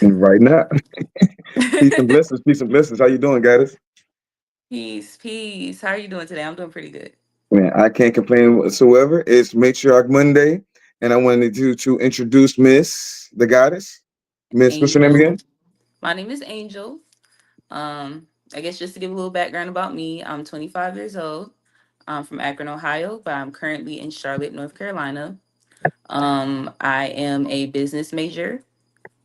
Right now. Peace and blessings. Peace and blessings. How you doing, guys? Peace, peace. How are you doing today? I'm doing pretty good. Man, I can't complain whatsoever. It's Matriarch Monday, and I wanted you to introduce Miss the Goddess. Miss, what's your name Angel. again? My name is Angel. I guess just to give a little background about me, I'm 25 years old. I'm from Akron, Ohio, but I'm currently in Charlotte, North Carolina. I am a business major.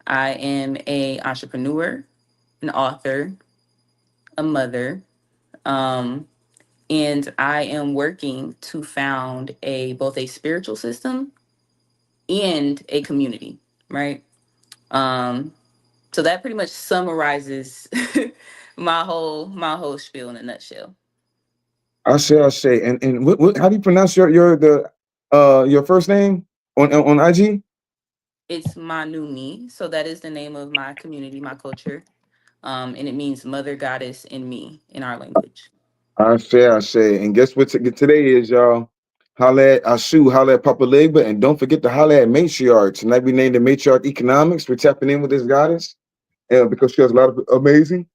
I am a entrepreneur, an author, a mother, um, and I am working to found a both a spiritual system and a community. Right. Um, So that pretty much summarizes my whole spiel in a nutshell. I say, and how do you pronounce your first name on IG? It's Manumi, so that is the name of my community, my culture, and it means mother goddess in me in our language. I say, and guess what today is, y'all? Holla at Ashu, holla at Papa Legba, and don't forget to holla at Matriarch. Tonight we named the Matriarch Economics. We're tapping in with this goddess because she has a lot of amazing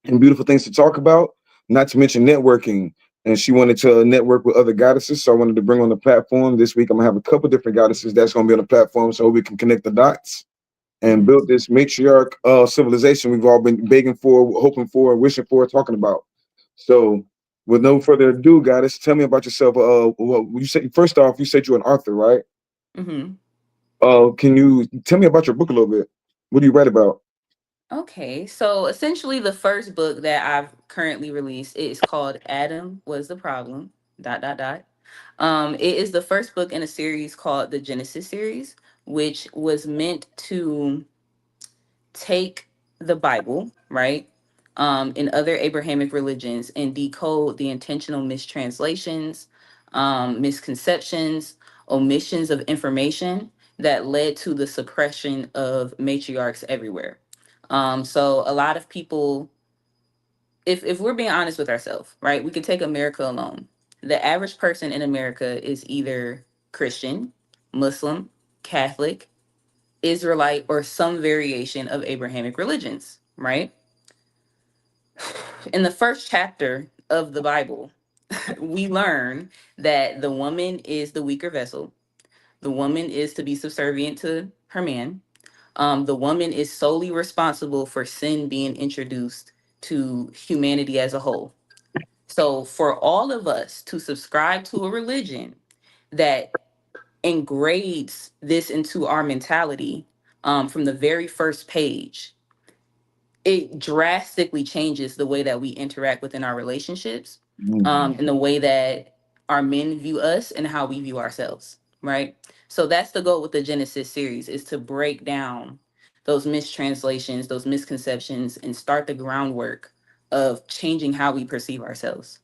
and beautiful things to talk about, not to mention networking. And she wanted to network with other goddesses. So I wanted to bring on the platform. This week, I'm going to have a couple different goddesses that's going to be on the platform so we can connect the dots and Mhm. build this matriarch civilization we've all been begging for, hoping for, wishing for, talking about. So, with no further ado, goddess, tell me about yourself. Well, you said first off, you said you're an author, right? Mhm. Can you tell me about your book a little bit? What do you write about? Okay, so essentially, the first book that I've currently released is called "Adam Was the Problem." Dot dot dot. It is the first book in a series called the Genesis series, which was meant to take the Bible, right, and other Abrahamic religions and decode the intentional mistranslations, misconceptions, omissions of information that led to the suppression of matriarchs everywhere. So a lot of people, if we're being honest with ourselves, right, we can take America alone. The average person in America is either Christian, Muslim, Catholic, Israelite, or some variation of Abrahamic religions, right? In the first chapter of the Bible, we learn that the woman is the weaker vessel. The woman is to be subservient to her man. The woman is solely responsible for sin being introduced to humanity as a whole. So, for all of us to subscribe to a religion that engrades this into our mentality from the very first page, it drastically changes the way that we interact within our relationships, Mhm. and the way that our men view us and how we view ourselves, right? So that's the goal with the Genesis series, is to break down those mistranslations, those misconceptions, and start the groundwork of changing how we perceive ourselves.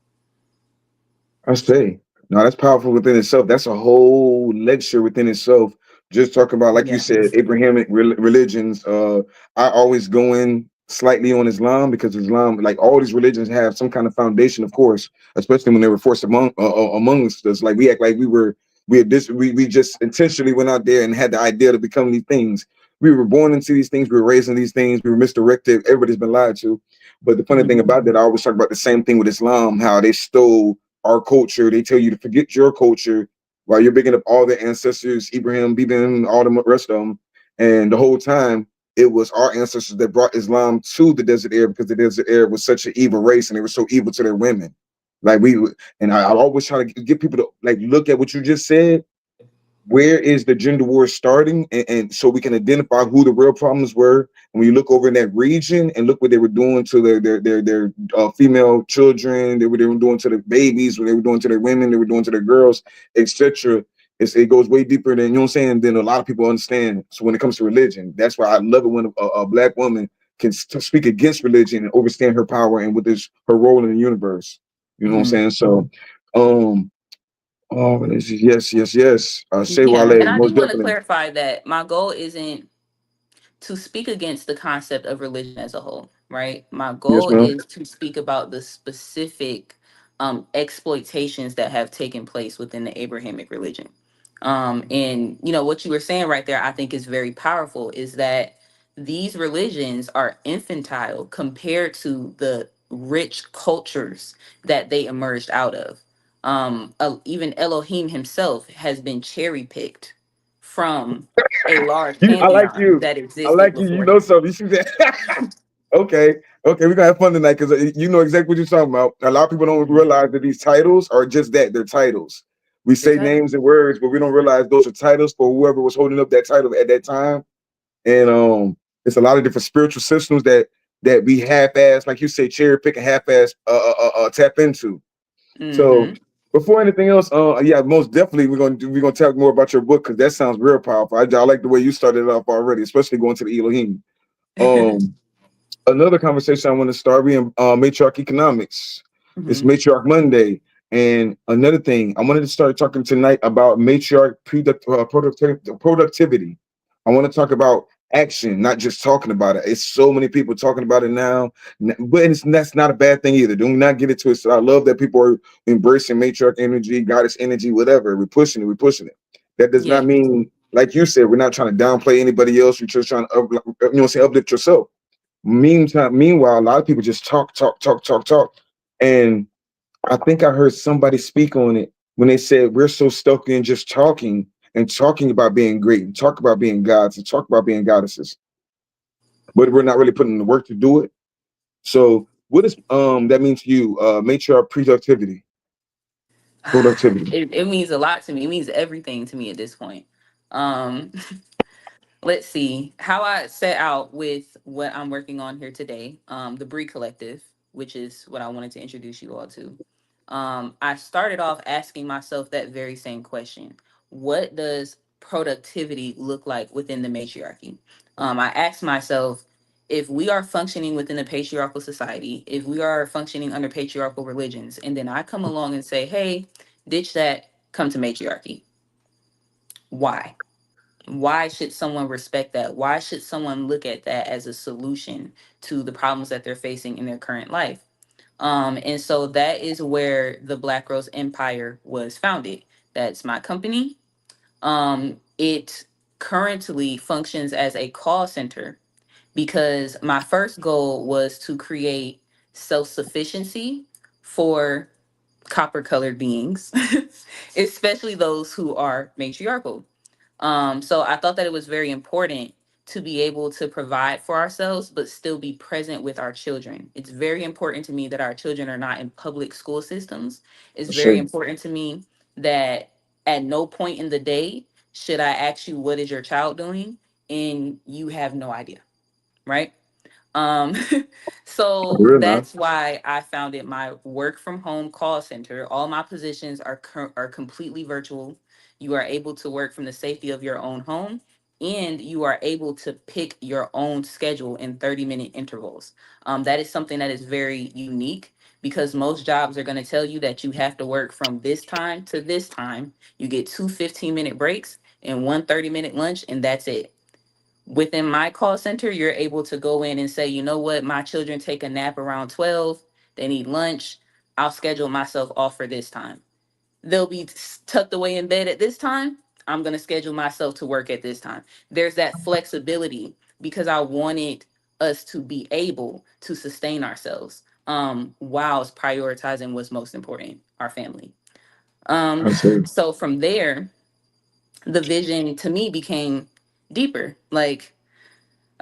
I say, no, that's powerful within itself. That's a whole lecture within itself. Just talking about, like you Yeah. said, Abrahamic religions. I always go in slightly on Islam because Islam, like all these religions, have some kind of foundation, of course, especially when they were forced amongst us. Like we act like we just intentionally went out there and had the idea to become these things. We were born into these things. We were raised in these things. We were misdirected. Everybody's been lied to. But the funny thing Mhm. about that, I always talk about the same thing with Islam, how they stole our culture. They tell you to forget your culture while you're picking up all their ancestors, Ibrahim, Bibim, all the rest of them. And the whole time, it was our ancestors that brought Islam to the desert area because the desert area was such an evil race and they were so evil to their women. Like I always try to get people to like look at what you just said, where is the gender war starting, and so we can identify who the real problems were. And when you look over in that region and look what they were doing to their female children, they were doing to their babies, what they were doing to their women, they were doing to their girls, etc. It goes way deeper than, you know what I'm saying, than a lot of people understand. So when it comes to religion, that's why I love it when a black woman can speak against religion and understand her power and what is her role in the universe. You know what I'm Mhm. saying? So um oh, yes, yes, yes. Say Yeah, Wale, and I do most want to definitely. clarify that my goal isn't to speak against the concept of religion as a whole, right? My Yes, goal ma'am. is to speak about the specific exploitations that have taken place within the Abrahamic religion. And you know what you were saying right there, I think is very powerful. Is that these religions are infantile compared to the rich cultures that they emerged out of. Even Elohim himself has been cherry picked from a large I like pantheon you. that I existed like you. You before know him. something. You see that? Okay. Okay. We're gonna have fun tonight because you know exactly what you're talking about. A lot of people don't Mhm. realize that these titles are just that. They're titles. We They're say title. names and words, but we don't realize those are titles for whoever was holding up that title at that time. And it's a lot of different spiritual systems that we half-ass, like you say, cherry pick and half-ass tap into. So Hmm. before anything else, yeah, most definitely we're gonna talk more about your book because that sounds real powerful. I like the way you started it off already, especially going to the Elohim. Um, Another conversation I want to start. We in matriarch economics. It's Hmm. matriarch Monday, and another thing I wanted to start talking tonight about matriarch productivity. I want to talk about action, not just talking about it. It's so many people talking about it now, but that's not a bad thing either. Do not get it twisted. I love that people are embracing matriarch energy, goddess energy, whatever. We're pushing it. We're pushing it. That does not Yeah. mean, like you said, we're not trying to downplay anybody else. You're just trying to, say uplift yourself. Meanwhile, a lot of people just talk, talk, talk, talk, talk. And I think I heard somebody speak on it when they said we're so stuck in just talking and talking about being great and talk about being gods and talk about being goddesses, but we're not really putting in the work to do it. So what does that mean to you? Matriarch productivity. It means a lot to me. It means everything to me at this point. Um, let's see how I set out with what I'm working on here today. The Bree Collective, which is what I wanted to introduce you all to. I started off asking myself that very same question: what does productivity look like within the matriarchy? I asked myself, if we are functioning within a patriarchal society, if we are functioning under patriarchal religions, and then I come along and say, hey, ditch that, come to matriarchy. Why? Why should someone respect that? Why should someone look at that as a solution to the problems that they're facing in their current life? And so that is where the Black Rose Empire was founded. That's my company. It currently functions as a call center because my first goal was to create self sufficiency for copper colored beings, especially those who are matriarchal. So I thought that it was very important to be able to provide for ourselves, but still be present with our children. It's very important to me that our children are not in public school systems. It's For very sure. important to me that at no point in the day should I ask you, what is your child doing? And you have no idea, right? Um, For so real now. that's why I founded my work from home call center. All my positions are completely virtual. You are able to work from the safety of your own home, and you are able to pick your own schedule in 30-minute intervals. That is something that is very unique because most jobs are going to tell you that you have to work from this time to this time. You get two 15-minute breaks and one 30-minute lunch, and that's it. Within my call center, you're able to go in and say, you know what, my children take a nap around 12, they need lunch. I'll schedule myself off for this time. They'll be tucked away in bed at this time. I'm going to schedule myself to work at this time. There's that flexibility because I wanted us to be able to sustain ourselves whilst prioritizing what's most important, our family. Um, I say. so from there, the vision to me became deeper. Like,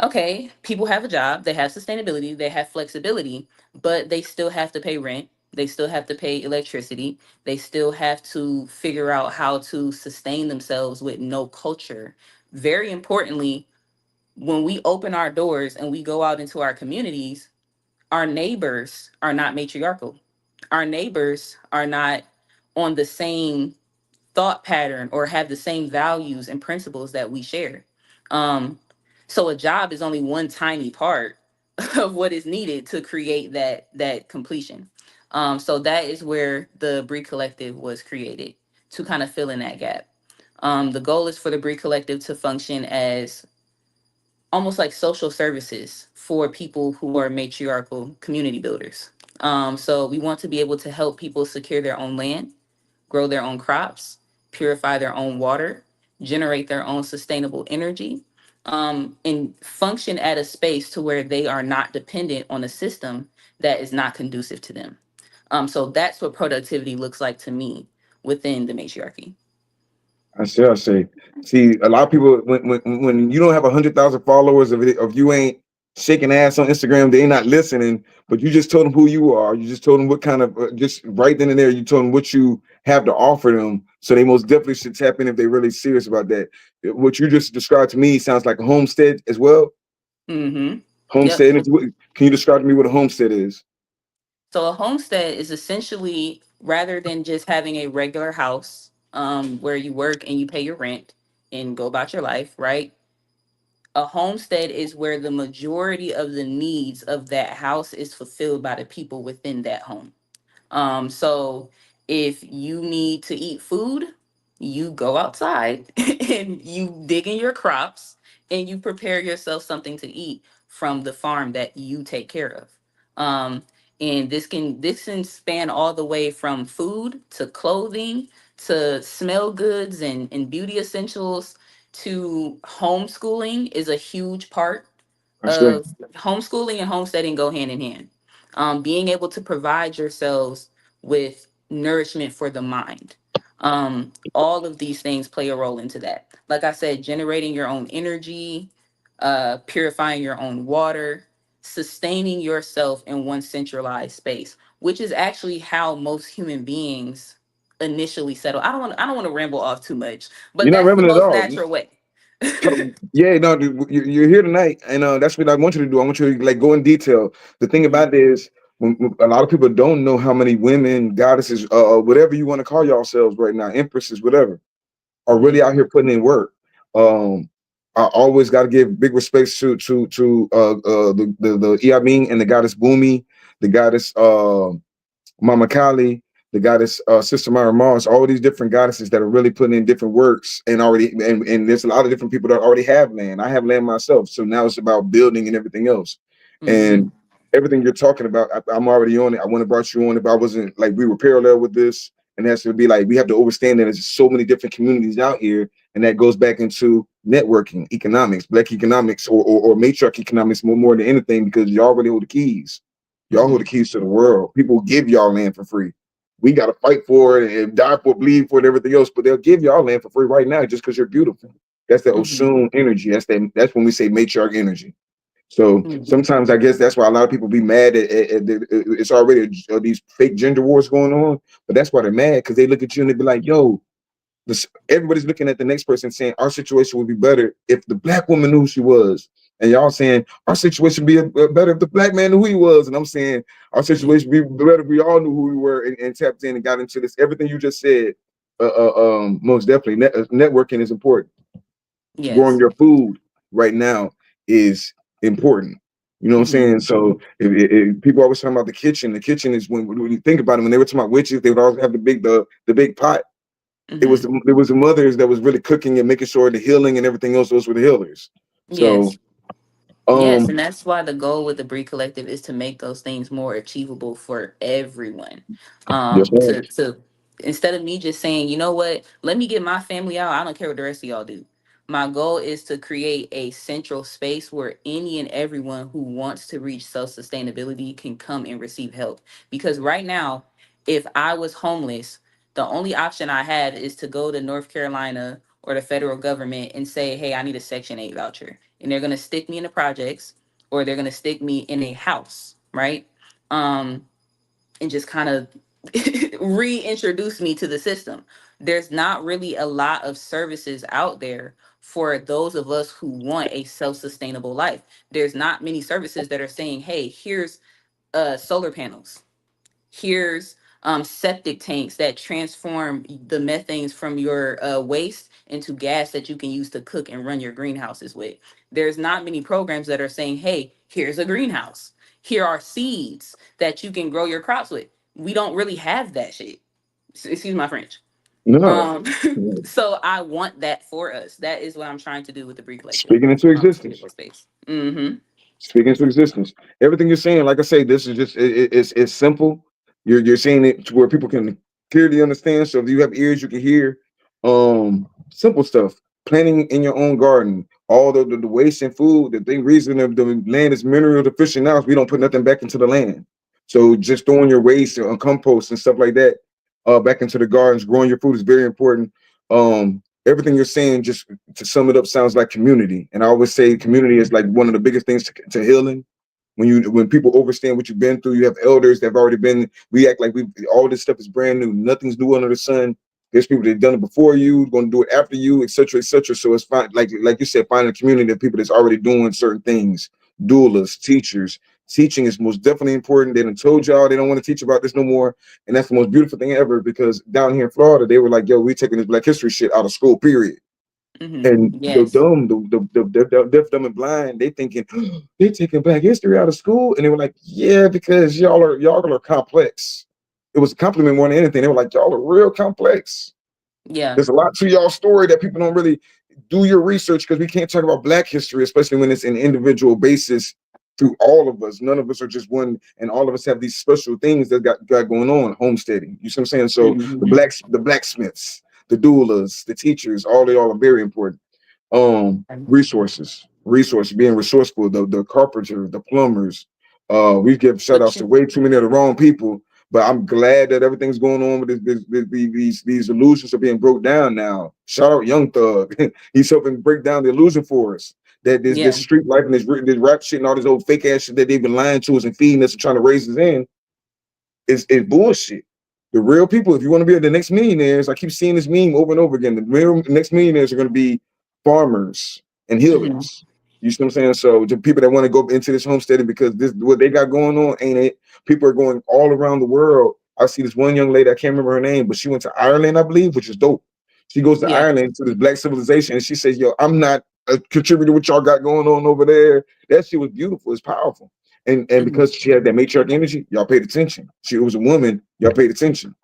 okay, people have a job, they have sustainability, they have flexibility, but they still have to pay rent, they still have to pay electricity, they still have to figure out how to sustain themselves with no culture. Very importantly, when we open our doors and we go out into our communities, our neighbors are not matriarchal. Our neighbors are not on the same thought pattern or have the same values and principles that we share. Um, so a job is only one tiny part of what is needed to create that completion. So that is where the Bree Collective was created to kind of fill in that gap. The goal is for the Bree Collective to function as almost like social services for people who are matriarchal community builders. So we want to be able to help people secure their own land, grow their own crops, purify their own water, generate their own sustainable energy. and function at a space to where they are not dependent on a system that is not conducive to them. So that's what productivity looks like to me within the matriarchy. I say. See, a lot of people when you don't have 100,000 followers of you ain't shaking ass on Instagram, they ain't not listening. But you just told them who you are. You just told them what kind of just right then and there. You told them what you have to offer them. So they most definitely should tap in if they're really serious about that. What you just described to me sounds like a homestead as well. Mm-hmm. Yep. Homestead. Can you describe to me what a homestead is? So a homestead is essentially, rather than just having a regular house, where you work and you pay your rent and go about your life, right? A homestead is where the majority of the needs of that house is fulfilled by the people within that home. So if you need to eat food, you go outside and you dig in your crops and you prepare yourself something to eat from the farm that you take care of. Um, and this can span all the way from food to clothing to smell goods and beauty essentials to homeschooling is a huge part I say. of homeschooling and homesteading go hand in hand. Being able to provide yourselves with nourishment for the mind. All of these things play a role into that. Like I said, generating your own energy, purifying your own water, sustaining yourself in one centralized space, which is actually how most human beings initially settle. I don't want to ramble off too much, but You're not that's the rambling at most all. natural way. Yeah, no, dude, you're here tonight, and that's what I want you to do. I want you to like go in detail. The thing Mhm, about it is, when a lot of people don't know how many women, goddesses, whatever you want to call yourselves right now, empresses, whatever, are really mhm, out here putting in work. Um, I always got to give big respects to the Iaming and the goddess Bumi, the goddess Mama Kali, the goddess Sister Myra Moss, all these different goddesses that are really putting in different works and already and there's a lot of different people that already have land. I have land myself. So now it's about building and everything else. mhm, And everything you're talking about, I'm already on it. I wouldn't have brought you on if I wasn't like we were parallel with this. And that's to be like we have to understand that there's so many different communities out here, and that goes back into networking, economics, black economics, or matriarch economics more than anything, because y'all really hold the keys. Y'all hold the mhm, keys to the world. People give y'all land for free. We got to fight for it and die for it, bleed for it, and everything else. But they'll give y'all land for free right now just because you're beautiful. That's the mhm, Oshun energy. That's when we say matriarch energy. So mhm, sometimes I guess that's why a lot of people be mad it's already these fake gender wars going on. But that's why they're mad, because they look at you and they be like, "Yo, everybody's looking at the next person saying our situation would be better if the black woman knew who she was." And y'all saying our situation would be better if the black man knew who he was. And I'm saying our mhm, situation would be better if we all knew who we were and tapped in and got into this. Everything you just said, most definitely, networking is important. Growing yes. your food right now is important. You know what I'm Mhm, saying? So if people always talking about the kitchen. The kitchen is when you think about it, when they were talking about witches, they would always have the big pot. mhm. It was the mothers that was really cooking and making sure the healing and everything else. Those were the healers. So Yes. Yes, um and that's why the goal with the Bree Collective is to make those things more achievable for everyone. yes, sir. To instead of me just saying, you know what, let me get my family out. I don't care what the rest of y'all do. My goal is to create a central space where any and everyone who wants to reach self sustainability can come and receive help. Because right now, if I was homeless, the only option I had is to go to North Carolina or the federal government and say, hey, I need a Section 8 voucher. And they're going to stick me in the projects or they're going to stick me in a house, right? Um, and just kind of reintroduce me to the system. There's not really a lot of services out there for those of us who want a self sustainable life. There's not many services that are saying, hey, here's solar panels, here's septic tanks that transform the methanes from your waste into gas that you can use to cook and run your greenhouses with. There's not many programs that are saying, hey, here's a greenhouse. Here are seeds that you can grow your crops with. We don't really have that shit. Excuse my French. No. Um, so I want that for us. That is what I'm trying to do with the Bree Collective. Speaking into To create existence. that space. Mm-hmm. Speaking into existence. Everything you're saying, like I say, this is just it's simple. You're saying it to where people can clearly understand. So if you have ears, you can hear. Simple stuff. Planting in your own garden, all the waste in food. The thing reason the land is mineral deficient now is we don't put nothing back into the land. So just throwing your waste on compost and stuff like that back into the gardens, growing your food is very important. Everything you're saying, just to sum it up, sounds like community. And I always say community is like one of the biggest things to healing. When people understand what you've been through, you have elders that have already been. We act like we all this stuff is brand new. Nothing's new under the sun. There's people that done it before you, going to do it after you, etc., etc. So it's fine, like you said, finding a community of people that's already doing certain things. Dualists, teachers. Teaching is most definitely important. They done told y'all they don't want to teach about this no more, and that's the most beautiful thing ever. Because down here in Florida, they were like, "Yo, we taking this Black History shit out of school." Period. And the Yes. dumb, the deaf, dumb, and blind, they thinking they taking Black history out of school, and they were like, "Yeah, because y'all are complex." It was a compliment more than anything. They were like, "Y'all are real complex." Yeah. There's a lot to y'all story that people don't really do your research because we can't talk about Black history, especially when it's an individual basis through all of us. None of us are just one, and all of us have these special things that got going on. Homesteading, you see what I'm saying? So Hmm. the blacksmiths, the doulas, the teachers, all they all are very important. Resources, being resourceful, the carpenter, the plumbers. We give shout outs Which to way too many of the wrong people, but I'm glad that everything's going on with these illusions are being broke down now. Shout out Young Thug. He's helping break down the illusion for us that this yeah. street life and this rap shit and all this old fake ass shit that they've been lying to us and feeding us and trying to raise us in is bullshit. The real people, if you want to be the next millionaires, I keep seeing this meme over and over again. The real next millionaires are going to be farmers and Hmm. healers. You see what I'm saying? So the people that want to go into this homesteading because this what they got going on ain't it. People are going all around the world. I see this one young lady, I can't remember her name, but she went to Ireland, I believe, which is dope. She goes to Yeah. Ireland to this Black civilization and she says, "Yo, I'm not a contributor to what y'all got going on over there." That shit was beautiful. It's powerful. And Hmm. because she had that matriarch energy, y'all paid attention. She was a woman, y'all paid attention.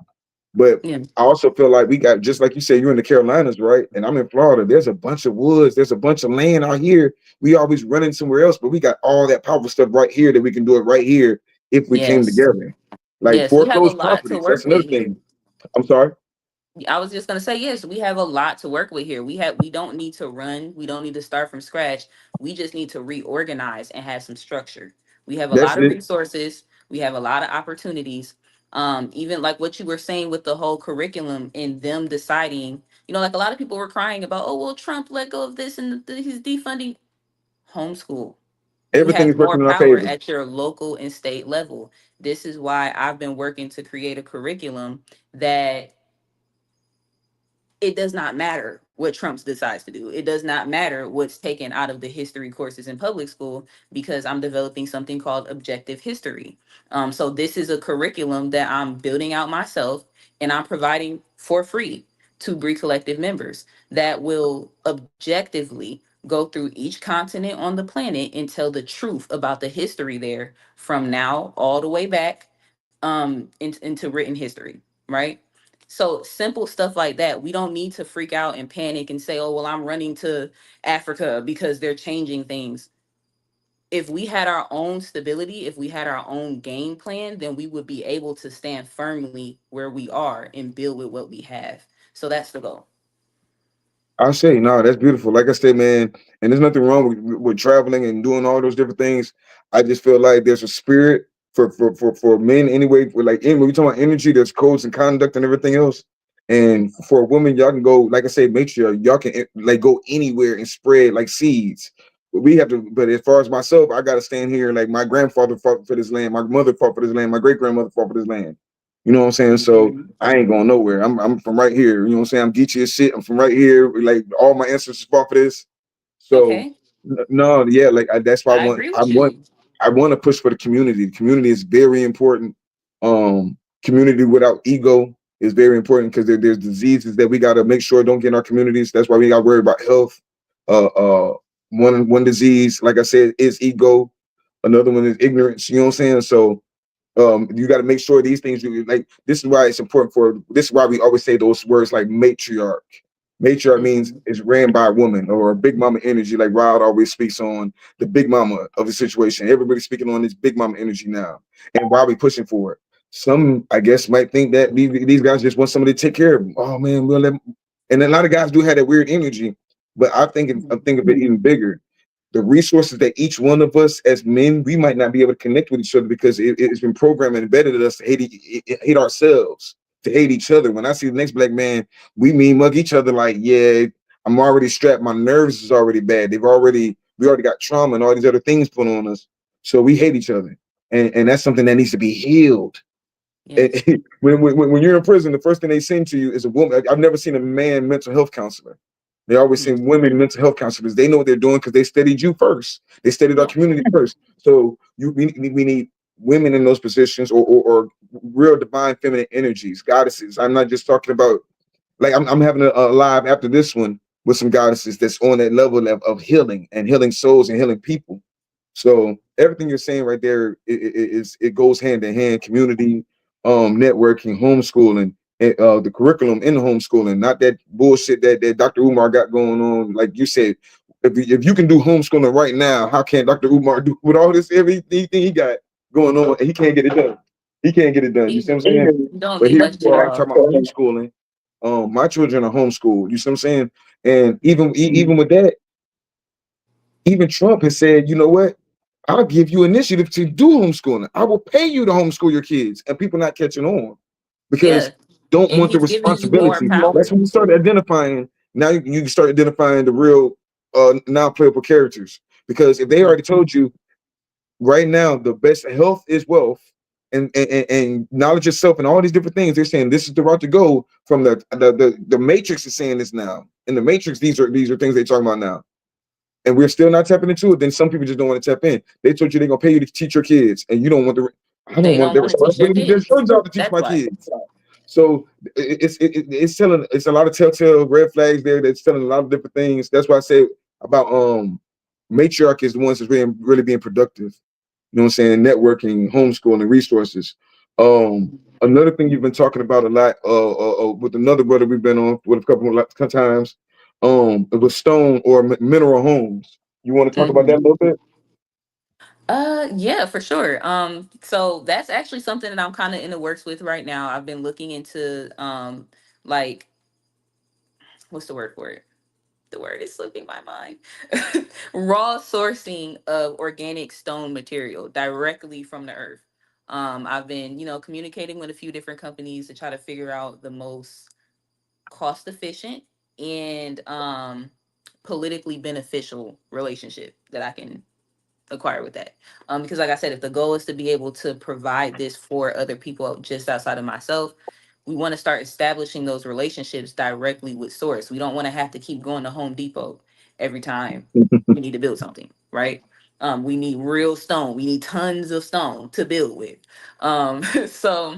But Yeah. I also feel like we got, just like you said, you're in the Carolinas, right? And I'm in Florida. There's a bunch of woods, there's a bunch of land out here. We always running somewhere else, but we got all that powerful stuff right here that we can do it right here if we came Yes. together. Like Yes. We have a foreclosed lot to properties. That's work another with here. thing. I'm sorry. I was just gonna say yes, we have a lot to work with here. We don't need to run, we don't need to start from scratch. We just need to reorganize and have some structure. We have a That's lot of it. resources, we have a lot of opportunities. Even like what you were saying with the whole curriculum and them deciding, like a lot of people were crying about, oh well, Trump let go of this and he's defunding homeschool. You Everything have is more working in our power favor. at your local and state level. This is why I've been working to create a curriculum that it does not matter what Trump decides to do. It does not matter what's taken out of the history courses in public school because I'm developing something called objective history. So this is a curriculum that I'm building out myself and I'm providing for free to Bree Collective members that will objectively go through each continent on the planet and tell the truth about the history there from now all the way back into written history, right? So simple stuff like that. We don't need to freak out and panic and say, "Oh, well, I'm running to Africa because they're changing things." If we had our own stability, if we had our own game plan, then we would be able to stand firmly where we are and build with what we have. So that's the goal. I say, no, that's beautiful. Like I said, man, and there's nothing wrong with traveling and doing all those different things. I just feel like there's a spirit for men anyway. For like when we talk about energy, there's codes and conduct and everything else. And for a woman, y'all can go, like I said, make sure y'all can like go anywhere and spread like seeds. But we have to. But as far as myself, I gotta stand here. Like my grandfather fought for this land, my mother fought for this land, my great grandmother fought for this land. You know what I'm saying? So Mhm. I ain't going nowhere. I'm from right here. You know what I'm saying? I'm Geechee as shit. I'm from right here. Like all my ancestors fought for this. So Okay, no, yeah, like that's why I agree I with want you. I want to push for the community. The community is very important. Community without ego is very important because there's diseases that we got to make sure don't get in our communities. That's why we got to worry about health. Uh, uh, one disease, like I said, is ego. Another one is ignorance. You know what I'm saying? So you got to make sure these things you like. This is why it's important for. This is why we always say those words like matriarch. Matriarch means Mhm. it's ran by a woman or a big mama energy. Like Rod always speaks on the big mama of the situation. Everybody's speaking on this big mama energy now, and why are we pushing for it? Some, I guess, might think that these guys just want somebody to take care of them. Oh man, we'll let them. And a lot of guys do have that weird energy. But I think of it even bigger. The resources that each one of us as men, we might not be able to connect with each other because it's been programmed and embedded in us to hate ourselves, to hate each other. When I see the next black man, we mean mug each other like, yeah, I'm already strapped. My nerves is already bad. We already got trauma and all these other things put on us. So we hate each other. And that's something that needs to be healed. Yes. When you're in prison, the first thing they send to you is a woman. I've never seen a man mental health counselor. They always Mm. send women mental health counselors. They know what they're doing because they studied you first. They studied our Yeah. community first. So we need women in those positions or real divine feminine energies, goddesses. I'm not just talking about like I'm having a live after this one with some goddesses that's on that level of healing and healing souls and healing people. So everything you're saying right there it goes hand in hand. Community, networking, homeschooling, the curriculum in the homeschooling, not that bullshit that Dr. Umar got going on. Like you said, if you can do homeschooling right now, how can Dr. Umar do with all this everything he got going on and he can't get it done? He can't get it done. You see what I'm Easily. saying? Don't But do here much you at are all. talking about homeschooling. My children are homeschooled. You see what I'm saying? And even with that, even Trump has said, you know what? I'll give you initiative to do homeschooling. I will pay you to homeschool your kids, and people not catching on because Yeah. don't And want the he's giving you more responsibility. That's power. when you start identifying. Now you can start identifying the real non-playable characters. Because if they Mhm. already told you right now the best health is wealth and knowledge yourself and all these different things, they're saying this is the route to go from the matrix is saying this now. In the matrix, these are things they're talking about now and we're still not tapping into it, then some people just don't want to tap in. They told you they're gonna pay you to teach your kids, and you don't want the. I don't They want don't the want to teach their responsibility. There's kids. your job to teach That's my why. kids. So it's telling it's a lot of telltale red flags there. That's telling a lot of different things. That's why I say about matriarch is the ones that's really being productive. You know what I'm saying? Networking, homeschooling, resources. Another thing you've been talking about a lot with another brother we've been on with a couple of times. It was stone or mineral homes. You want to talk about that Mhm. a little bit? Yeah, for sure. So that's actually something that I'm kind of in the works with right now. I've been looking into like what's the word for it? The word is slipping my mind. Raw sourcing of organic stone material directly from the earth. I've been, communicating with a few different companies to try to figure out the most cost efficient and politically beneficial relationship that I can acquire with that. Because like I said, if the goal is to be able to provide this for other people just outside of myself, we want to start establishing those relationships directly with source. We don't want to have to keep going to Home Depot every time we need to build something, right? We need real stone. We need tons of stone to build with. So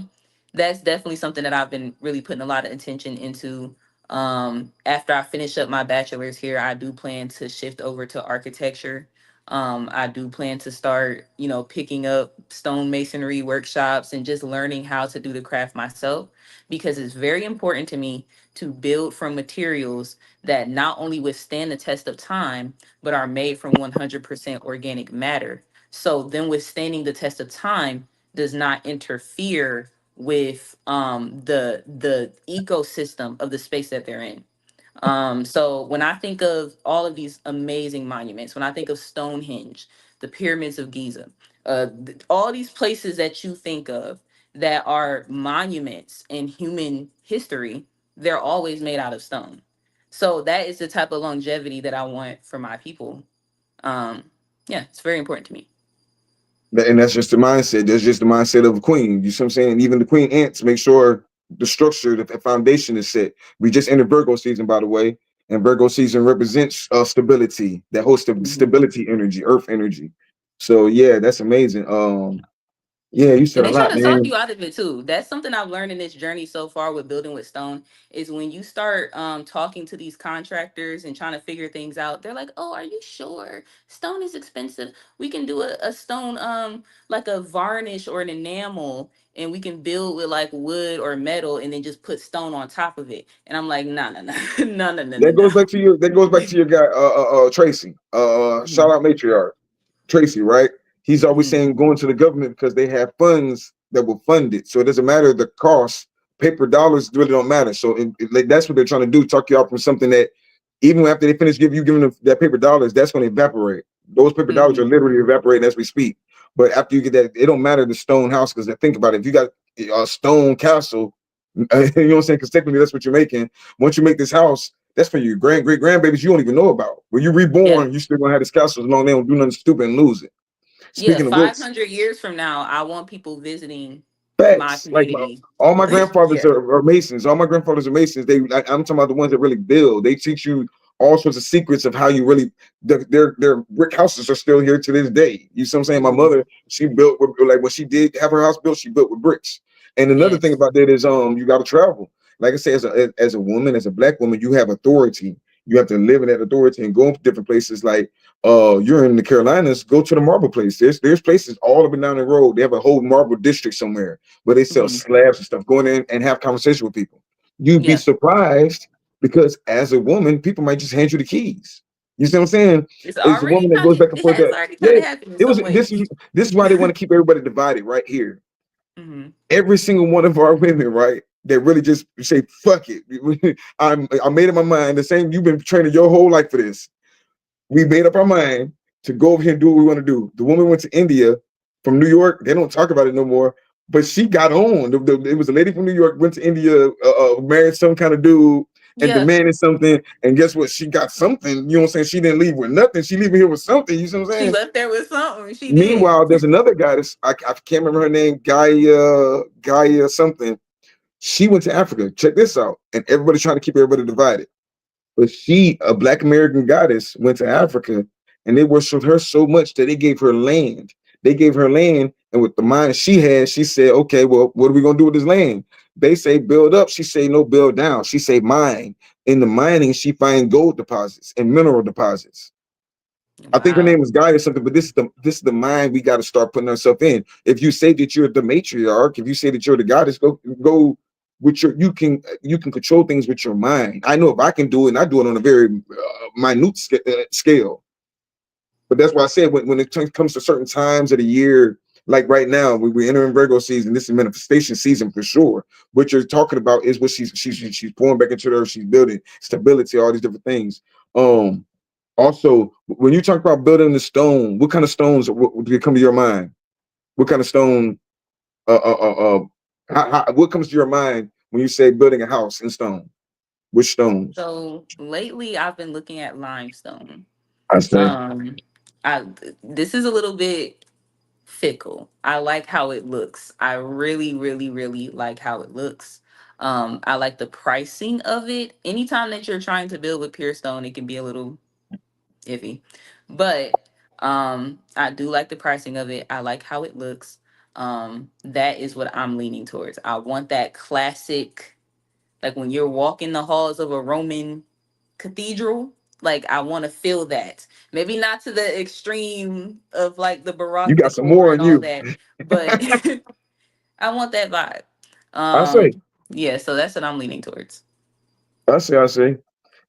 that's definitely something that I've been really putting a lot of attention into. After I finish up my bachelor's here, I do plan to shift over to architecture. I do plan to start, picking up stonemasonry workshops and just learning how to do the craft myself because it's very important to me to build from materials that not only withstand the test of time, but are made from 100% organic matter. So them withstanding the test of time does not interfere with the ecosystem of the space that they're in. So when I think of all of these amazing monuments, when I think of Stonehenge, the pyramids of Giza, all these places that you think of that are monuments in human history, they're always made out of stone. So that is the type of longevity that I want for my people. Um, yeah, it's very important to me. And that's just the mindset. That's just the mindset of a queen. You see what I'm saying? Even the queen ants make sure the structure, the foundation is set. We just entered Virgo season, by the way, and Virgo season represents stability, that whole Mhm. stability energy, earth energy. So yeah, that's amazing. Yeah, you said And a they try lot, to talk man. you out of it too. That's something I've learned in this journey so far with building with stone is when you start talking to these contractors and trying to figure things out, they're like, "Oh, are you sure? Stone is expensive. We can do a stone like a varnish or an enamel and we can build with like wood or metal and then just put stone on top of it." And I'm like, "No, no, no. No, no, no, no, That no." goes back to your guy, Tracy. Shout Mhm, out Matriarch. Tracy, right? He's always mhm. saying going to the government because they have funds that will fund it. So it doesn't matter the cost. Paper dollars really don't matter. So like that's what they're trying to do, talk you out from something that Even after they finish giving them that paper dollars, that's going to evaporate. Those paper dollars are Hmm. literally evaporating as we speak. But after you get that, it don't matter the stone house, because think about it. If you got a stone castle, you know what I'm saying? Because technically that's what you're making. Once you make this house, that's for your great grandbabies you don't even know about. When you're Yeah. reborn, you still gonna have this castle as long as they don't do nothing stupid and lose it. Yeah. Speaking of which, 500 years from now, I want people visiting my facts. Like community. all my grandfathers Yeah. are masons. All my grandfathers are masons. I'm talking about the ones that really build. They teach you all sorts of secrets of how you really. Their brick houses are still here to this day. You see what I'm saying? My Hmm. mother, she built with, like, when she did have her house built, she built with bricks. And another thing Yes. about that is you got to travel. Like I say, as a woman, as a black woman, you have authority. You have to live in that authority and go to different places. Like you're in the Carolinas, go to the marble place. There's places all up and down the road. They have a whole marble district somewhere where they sell Hmm. slabs and stuff. Going in and have conversation with people. You'd be Yeah. surprised because as a woman, people might just hand you the keys. You see what I'm saying? It's It's a woman already that kind goes of, back and it forth. has That already kind yeah, of happened in it was. some This ways. is this is why they want to keep everybody divided right here. Hmm. Every single one of our women, right? They really just say, "Fuck it." I made up my mind. The same. You've been training your whole life for this. We made up our mind to go over here and do what we want to do. The woman went to India from New York. They don't talk about it no more. But she got on. It was a lady from New York, went to India, married some kind of dude, and Yeah. demanded something. And guess what? She got something. You know what I'm saying? She didn't leave with nothing. She leaving here with something. You see what I'm She saying? left there with something. She did. Meanwhile, there's another goddess. I can't remember her name. Gaia something. She went to Africa. Check this out. And everybody's trying to keep everybody divided. But she, a Black American goddess, went to Africa and they worshiped her so much that they gave her land. They gave her land, and with the mind she had, she said, "Okay, well, what are we gonna do with this land?" They say build up. She say no, build down. She say mine. In the mining, she find gold deposits and mineral deposits. I think her name Wow. is Guy or something, but this is the mind we got to start putting ourselves in. If you say that you're the matriarch, if you say that you're the goddess, go with your you can control things with your mind. I know if I can do it, and I do it on a very minute scale. But that's why I said when it comes to certain times of the year, like right now, we're entering Virgo season. This is manifestation season for sure. What you're talking about is what she's pouring back into her. She's building stability, all these different things. Um, Also, when you talk about building the stone, what kind of stones do come to your mind? What kind of stone? Uh, uh, uh, uh what comes to your mind when you say building a house in stone? Which stones? So lately I've been looking at limestone. I say, Um I this is a little bit fickle. I like how it looks. I really, really, really like how it looks. I like the pricing of it. Anytime that you're trying to build with pure stone, it can be a little iffy. But I do like the pricing of it. I like how it looks. That is what I'm leaning towards. I want that classic, like when you're walking the halls of a Roman cathedral, like I want to feel that. Maybe not to the extreme of like the you Baroque got some decor more and in all you. that, but I want that vibe. I say, Yeah, so that's what I'm leaning towards. I say.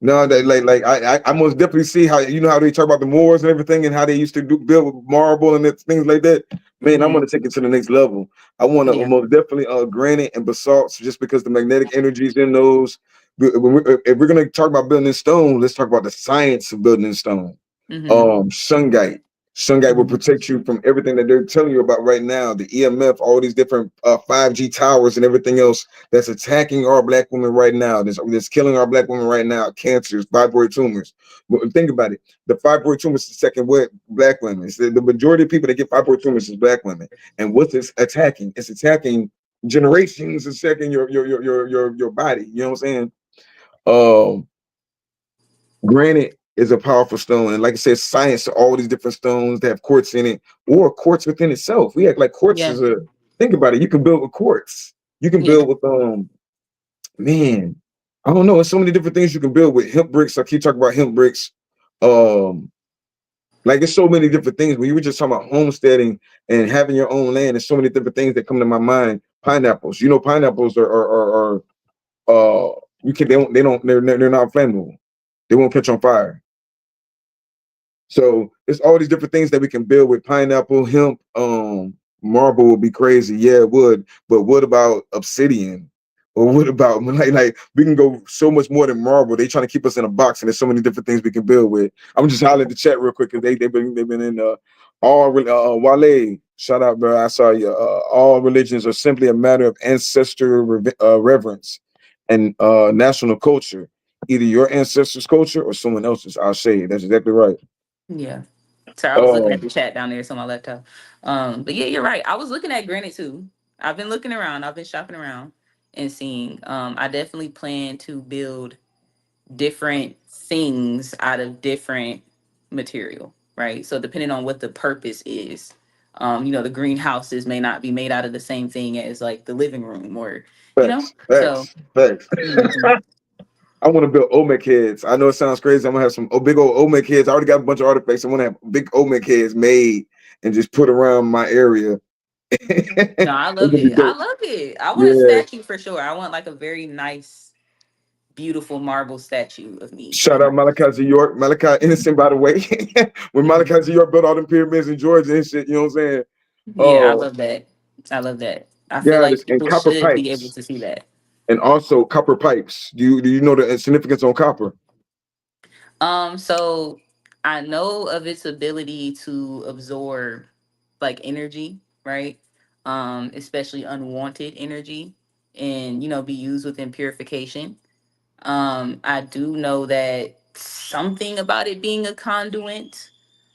No, that I most definitely see how how they talk about the Moors and everything and how they used to build with marble and things like that. Man, I Hmm. want to take it to the next level. I want to Yeah. most definitely granite and basalts just because the magnetic energies in those. If we're gonna talk about building in stone, let's talk about the science of building in stone. Hmm. Shungite. Shungite will Hmm. protect you from everything that they're telling you about right now. The EMF, all these different 5G towers and everything else that's attacking our black women right now. That's killing our black women right now. Cancers, fibroid tumors. Well, think about it. The fibroid tumors is the second what black women. The majority of people that get fibroid tumors is black women. And what's it's attacking? It's attacking generations. It's attacking your body. You know what I'm saying? Um, Granite is a powerful stone, and like I said, science. All these different stones that have quartz in it, or quartz within itself. We act like quartz Yeah. is a. Think about it. You can build with quartz. You can Yeah. build with man. I don't know. There's so many different things you can build with hemp bricks. I keep talking about hemp bricks. Um, like there's so many different things. When you were just talking about homesteading and having your own land, there's so many different things that come to my mind. Pineapples. Pineapples are you can they don't they're not flammable. They won't catch on fire. So it's all these different things that we can build with pineapple, hemp, marble would be crazy. Yeah, it would. But what about obsidian? Or what about like we can go so much more than marble? They trying to keep us in a box, and there's so many different things we can build with. I'm just hollering the chat real quick because they've been in Wale. Shout out, bro. I saw you. All religions are simply a matter of ancestral reverence and national culture. Either your ancestors' culture or someone else's. I'll say that's exactly right. Yeah. Sorry, I was looking at Um, the chat down there, so my laptop. But yeah, you're right. I was looking at granite too. I've been looking around. I've been shopping around and seeing. I definitely plan to build different things out of different material, right? So depending on what the purpose is, the greenhouses may not be made out of the same thing as like the living room, or facts, so. facts, facts. Mhm. I want to build Olmec heads. I know it sounds crazy. I'm gonna have some big old Olmec heads. I already got a bunch of artifacts. I want to have big Olmec heads made and just put around my area. No, I It's love gonna be it. I dope. love it. I want a Yeah. statue for sure. I want like a very nice, beautiful marble statue of me Shout in my out Malachi Z. York. Malachi innocent, by the way. When Mhm. Malachi Z. York built all them pyramids in Georgia and shit, you know what I'm saying? Yeah, I Oh, love that. I love that. I feel yeah, like and people copper should be able pipes. to see that. And also copper pipes. Do you know the significance on copper? So I know of its ability to absorb like energy, right? Especially unwanted energy, and be used within purification. I do know that something about it being a conduit.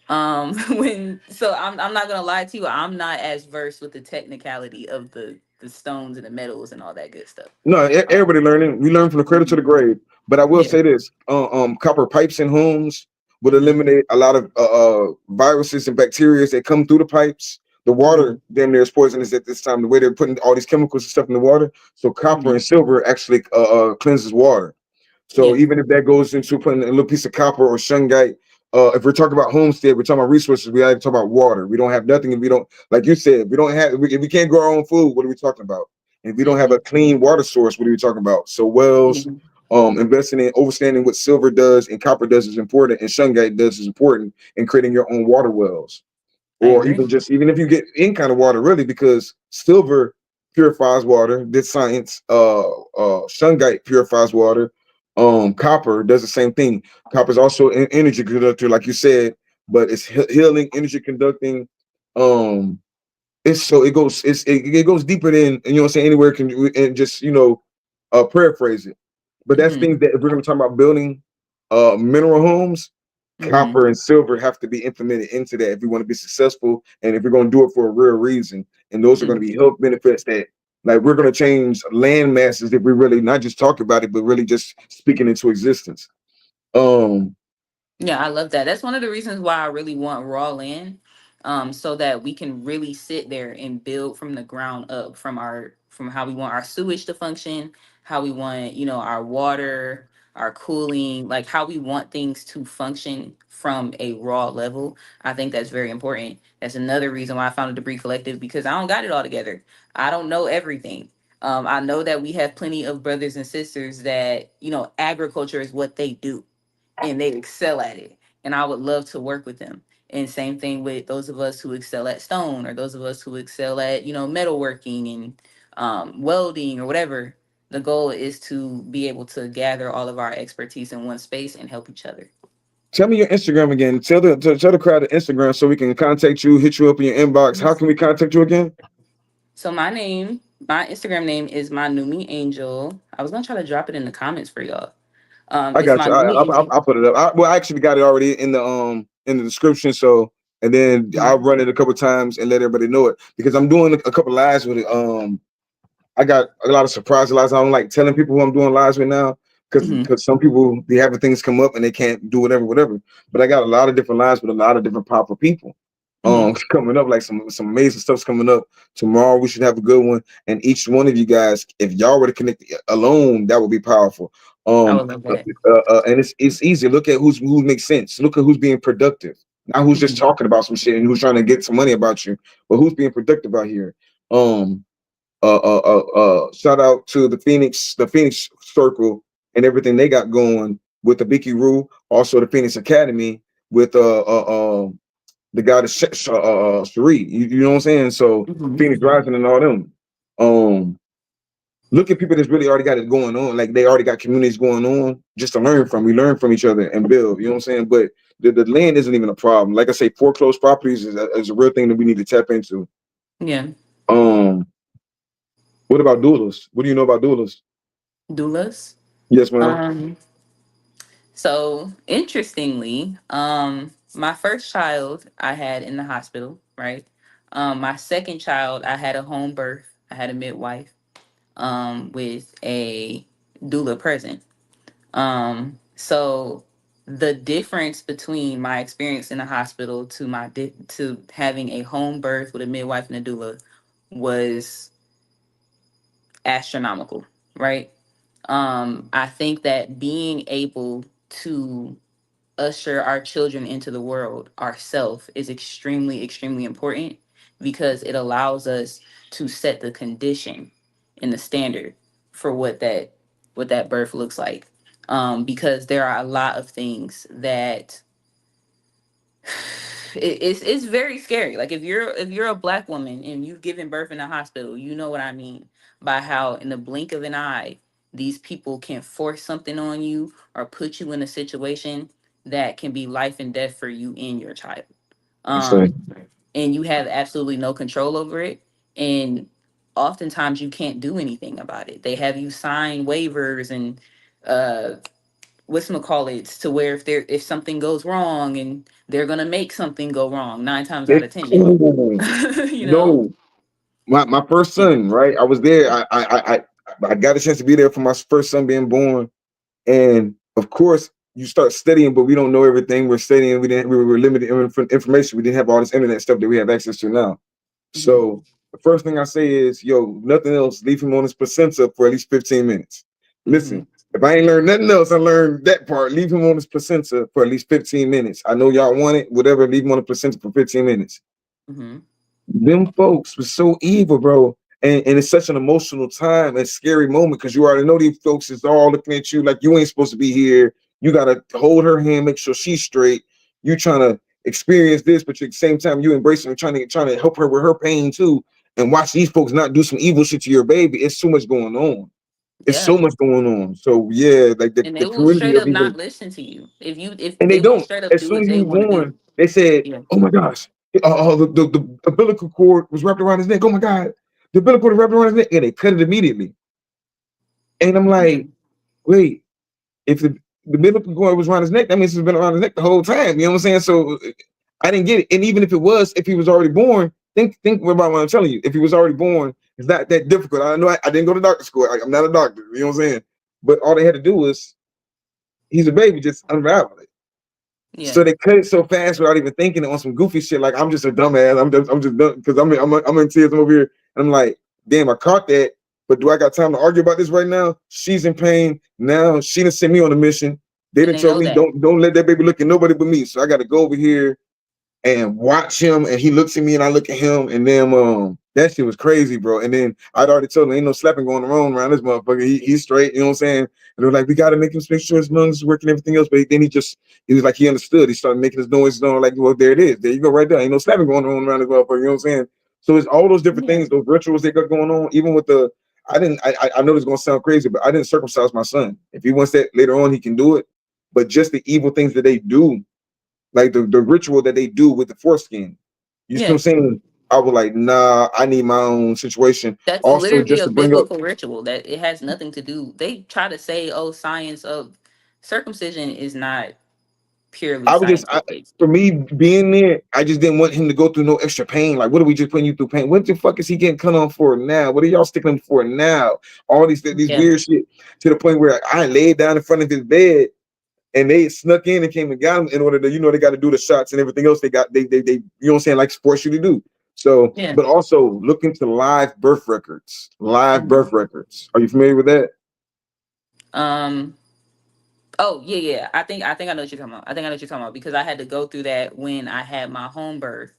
When so I'm not gonna lie to you, I'm not as versed with the technicality of the stones and the metals and all that good stuff. No, Um, everybody learning. We learn from the cradle to the grave. But I will yeah. say this: copper pipes in homes would Hmm. eliminate a lot of viruses and bacteria that come through the pipes. The Hmm. water damn near is poisonous at this time. The way they're putting all these chemicals and stuff in the water, so copper Hmm. and silver actually cleanses water. So Yeah. even if that goes into putting a little piece of copper or shungite, if we're talking about homestead, we're talking about resources. We have to talk about water. We don't have nothing if we don't, like you said, we don't have. If we can't grow our own food, what are we talking about? If we don't have a Hmm. clean water source, what are we talking about? So wells, Hmm. investing in understanding what silver does and copper does is important, and shungite does is important in creating your own water wells, I or agree. even if you get any kind of water, really, because silver purifies water. This science, shungite purifies water. Copper does the same thing. Copper is also an energy conductor, like you said, but it's healing, energy conducting. Um, it's so it goes deeper than, you know what I'm saying, anywhere can, and just paraphrase it. But that's Hmm. things that if we're going to talk about building mineral homes, Hmm. copper and silver have to be implemented into that if we want to be successful and if we're going to do it for a real reason. And those are going to be Hmm. health benefits that, like, we're going to change land masses if we really not just talk about it, but really just speaking into existence. Um, Yeah, I love that. That's one of the reasons why I really want raw land, so that we can really sit there and build from the ground up, from how we want our sewage to function, how we want our water, our cooling, like how we want things to function from a raw level. I think that's very important. That's another reason why I founded the Debris Collective, because I don't got it all together. I don't know everything. I know that we have plenty of brothers and sisters that agriculture is what they do and they excel at it. And I would love to work with them. And same thing with those of us who excel at stone, or those of us who excel at, metalworking and welding or whatever. The goal is to be able to gather all of our expertise in one space and help each other. Tell me your Instagram again. Tell the crowd the Instagram so we can contact you, hit you up in your inbox. How can we contact you again? So my Instagram name is Manumi Angel. I was gonna try to drop it in the comments for y'all. I It's got you. Manumi Angel. I'll put it up. Well, I actually got it already in the description. So, and then Mhm. I'll run it a couple times and let everybody know it because I'm doing a couple lives with it. I got a lot of surprise lives. I don't like telling people who I'm doing lives with now because Mhm. some people they having things come up and they can't do whatever. But I got a lot of different lives with a lot of different powerful people. Mhm. Coming up, like some amazing stuff's coming up tomorrow. We should have a good one. And each one of you guys, if y'all were to connect alone, that would be powerful. I Um, would love that. and it's easy. Look at who makes sense. Look at who's being productive. Not who's just Mhm. talking about some shit and who's trying to get some money about you, but who's being productive out here. Um, Shout out to the Phoenix Circle and everything they got going with the Biki Rule. Also the Phoenix Academy with the guy that Sheree. You know what I'm saying? So Mhm. Phoenix Rising and all them. Um, Look at people that's really already got it going on. Like they already got communities going on just to learn from. We learn from each other and build. You know what I'm saying? But the land isn't even a problem. Like I say, foreclosed properties is a real thing that we need to tap into. Yeah. Um, what about doulas? What do you know about doulas? Doulas. Yes, ma'am. Um, so interestingly, my first child I had in the hospital, right? My second child I had a home birth. I had a midwife, with a doula present. So the difference between my experience in the hospital to to having a home birth with a midwife and a doula was astronomical, right? I think that being able to usher our children into the world ourselves is extremely, extremely important because it allows us to set the condition and the standard for what that birth looks like. Because there are a lot of things that it's very scary. Like if you're a black woman and you've given birth in a hospital, you know what I mean by how in the blink of an eye these people can force something on you or put you in a situation that can be life and death for you and your child. So Um, and you have absolutely no control over it. And oftentimes you can't do anything about it. They have you sign waivers and uh whatchamacallits to where if something goes wrong and they're gonna make something go wrong 9 times out they of 10. cool. You know? No, my first Yeah. son, right? I was there. I got a chance to be there for my first son being born, and of course you start studying, but we don't know everything. We're studying. We were limited information. We didn't have all this internet stuff that we have access to now. Hmm. So the first thing I say is, yo, nothing else. Leave him on his placenta for at least 15 minutes. Hmm. Listen, if I ain't learned nothing else, I learned that part. Leave him on his placenta for at least 15 minutes. I know y'all want it, whatever. Leave him on the placenta for 15 minutes. Hmm. Them folks was so evil, bro. And it's such an emotional time and scary moment because you already know these folks is all looking at you like you ain't supposed to be here. You gotta hold her hand, make sure she's straight. You trying to experience this, but at the same time you embracing and trying to help her with her pain too. And watch these folks not do some evil shit to your baby. It's so much going on. It's Yeah. so much going on. So yeah, like And the they will community straight of up even not listen to you. If and they they will don't. straight up As do soon what as he they was want to do. born, they said, Yeah. "Oh my gosh, the umbilical cord was wrapped around his neck. Oh my god, the umbilical cord was wrapped around his neck," and they cut it immediately. And I'm Yeah. like, "Wait, if the umbilical cord was around his neck, that means it's been around his neck the whole time." You know what I'm saying? So I didn't get it. And even if he was already born, think about what I'm telling you. If he was already born, it's not that difficult. I know I didn't go to doctor school. I'm not a doctor. You know what I'm saying? But all they had to do was he's a baby, just unravel it. Yeah. So they cut it so fast without even thinking on some goofy shit. Like I'm just a dumbass. I'm just dumb because I'm in tears. I'm over here and I'm like, damn, I caught that. But do I got time to argue about this right now? She's in pain now. She didn't send me on a mission. They And didn't they tell know me that. don't let that baby look at nobody but me. So I got to go over here and watch him, and he looks at me, and I look at him, and then that shit was crazy, bro. And then I'd already told him ain't no slapping going around this motherfucker. He's straight, you know what I'm saying? And they're like, we gotta make sure his lungs is working, everything else. But then he was like he understood. He started making his noise, like, well, there it is. There you go, right there. Ain't no slapping going on around this motherfucker. You know what I'm saying? So it's all those different Yeah. things, those rituals they got going on. Even with the, I didn't. I know this is gonna sound crazy, but I didn't circumcise my son. If he wants that later on, he can do it. But just the evil things that they do, like the ritual that they do with the foreskin. You see what Yeah. I'm saying? I was like, nah, I need my own situation. That's Also, literally just a to bring up, biblical ritual that it has nothing to do. They try to say, oh, science of circumcision is not purely I was just, scientific. for me being there, I just didn't want him to go through no extra pain. Like, what are we just putting you through pain? What the fuck is he getting cut on for now? What are y'all sticking him for now? All these Yeah. weird shit to the point where I laid down in front of his bed and they snuck in and came and got him in order to, they got to do the shots and everything else they you know what I'm saying, like sports you to do. So, Yeah. but also look into live birth records. Live birth Hmm. records. Are you familiar with that? Um. Oh yeah, yeah. I think I know what you're talking about. I think I know what you're talking about because I had to go through that when I had my home birth.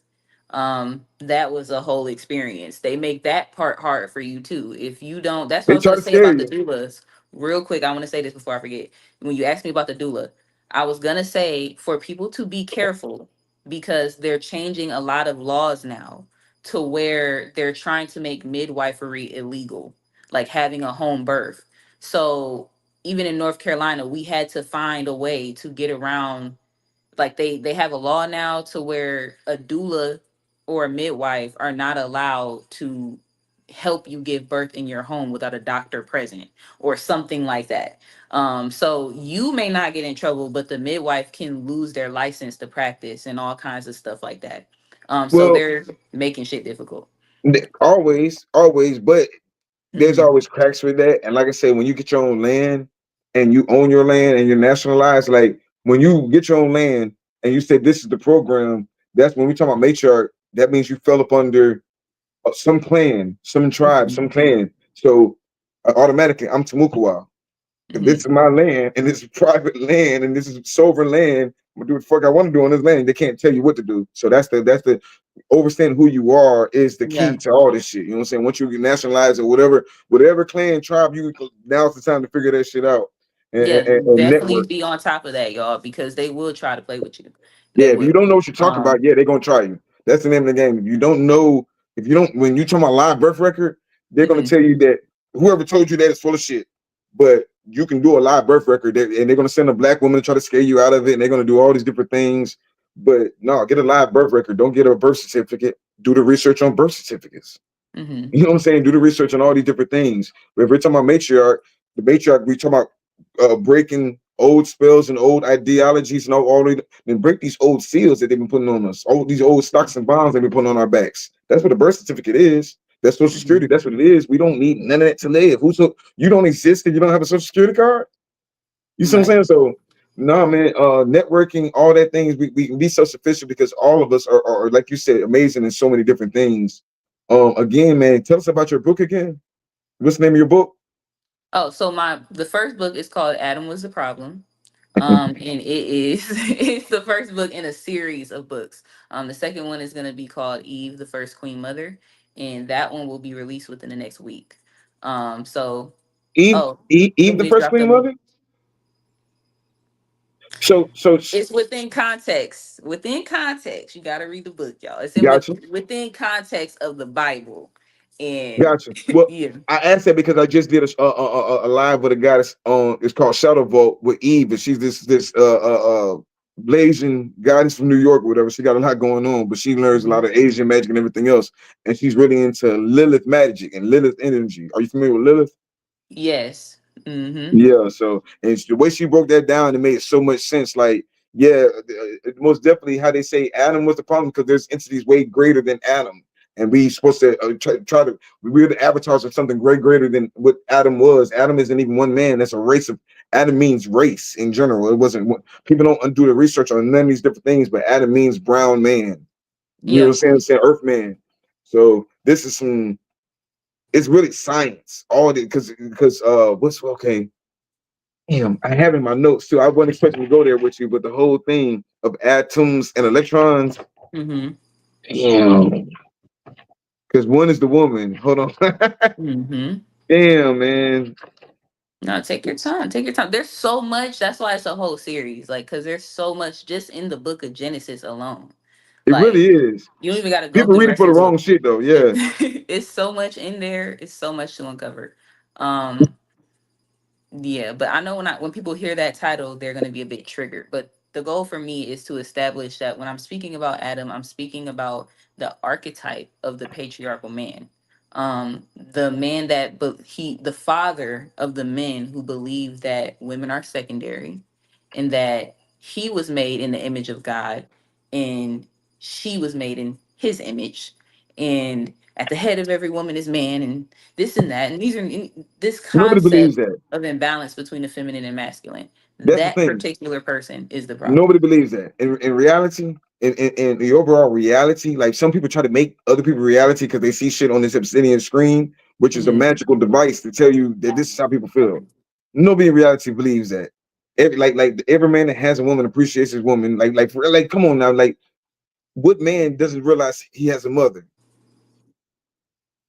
That was a whole experience. They make that part hard for you too. If you don't, that's what I They was try gonna to say scare about the you. doulas. Real quick, I want to say this before I forget. When you asked me about the doula, I was gonna say for people to be careful because they're changing a lot of laws now to where they're trying to make midwifery illegal. like having a home birth. So even in North Carolina, we had to find a way to get around, like they have a law now to where a doula or a midwife are not allowed to help you give birth in your home without a doctor present or something like that. So you may not get in trouble, but the midwife can lose their license to practice and all kinds of stuff like that. So Well, they're making shit difficult. always, but there's Hmm. always cracks with that. And like I said, when you get your own land and you own your land and you're nationalized, like when you get your own land and you say this is the program, that's when we talk about matriarch. That means you fell up under some clan, some tribe, Hmm. some clan. So automatically, I'm Tamukawa. If this Hmm. is my land and this is private land and this is sovereign land, I'm gonna do what the fuck I want to do on this land. They can't tell you what to do. So that's the understanding who you are is the Yeah. key to all this shit. You know what I'm saying? Once you get nationalized or whatever clan tribe you, now's the time to figure that shit out and, Yeah, and definitely network. be on top of that, y'all, because they will try to play with you. Yeah, They if you will. don't know what you're talking about, Um, yeah, they're gonna try you. That's the name of the game. If you don't know, if you don't, when you talk about live birth record, they're gonna mhm, tell you that whoever told you that is full of shit. But you can do a live birth record, and they're gonna send a black woman to try to scare you out of it, and they're gonna do all these different things. But no, get a live birth record. Don't get a birth certificate. Do the research on birth certificates. mhm, You know what I'm saying? Do the research on all these different things. But if we're talking about matriarch, the matriarch, we talk about breaking old spells and old ideologies and all the, then break these old seals that they've been putting on us. All these old stocks and bonds they've been putting on our backs. That's what a birth certificate is. That's social security. mhm. That's what it is. We don't need none of that to live. Who's so you don't exist and you don't have a social security card? You see what I'm Right. saying? So no, man, networking, all that things, we can be self-sufficient because all of us are, like you said, amazing in so many different things. Again, man, tell us about your book again. What's the name of your book? Oh, so the first book is called Adam Was the Problem. And it is it's the first book in a series of books. The second one is gonna be called Eve, the First Queen Mother, and that one will be released within the next week. So Eve, oh, Eve, and the they first dropped queen them. mother. So It's within context. Within context, you got to read the book, y'all. It's in gotcha. within context of the Bible, and Gotcha. Well, yeah, I asked that because I just did a live with a guy that's on. It's called Shadow Vault with Eve, and she's this blazing goddess from New York, or whatever. She got a lot going on, but she learns a hmm, lot of Asian magic and everything else, and she's really into Lilith magic and Lilith energy. Are you familiar with Lilith? yes, mm-hmm, Yeah, so and the way she broke that down, it made so much sense. Like, yeah, most definitely how they say Adam was the problem because there's entities way greater than Adam, and we supposed to try to we're the avatars of something greater than what Adam was. Adam isn't even one man; that's a race of. Adam means race in general. It wasn't people don't undo the research on none of these different things, but Adam means brown man. You know what yeah, I'm saying? Saying Earth man. So this is some. It's really science. All the because what's okay. Damn, I have in my notes too. I wasn't expecting to go there with you, but the whole thing of atoms and electrons. mm-hmm, Damn, because one is the woman. Hold on. mm-hmm. Damn, man. No, take your time. Take your time. There's so much. That's why it's a whole series. Like, cause there's so much just in the book of Genesis alone. It really Like, is. you don't even got to go People through the read it rest for the of the wrong book. shit though. Yeah. It's so much in there. It's so much to uncover. Um, Yeah, but I know when people hear that title, they're going to be a bit triggered. But the goal for me is to establish that when I'm speaking about Adam, I'm speaking about the archetype of the patriarchal man. The man that but the father of the men who believe that women are secondary and that he was made in the image of God and she was made in his image. And at the head of every woman is man and this and that. And these are this Nobody believes concept that. of imbalance between the feminine and masculine. That's the That thing. particular person is the problem. Nobody believes that. In reality, in the overall reality, like some people try to make other people reality because they see shit on this obsidian screen, which is a Hmm. magical device to tell you that this is how people feel. Nobody in reality believes that. Like every man that has a woman appreciates his woman. Like for like come on now, like what man doesn't realize he has a mother?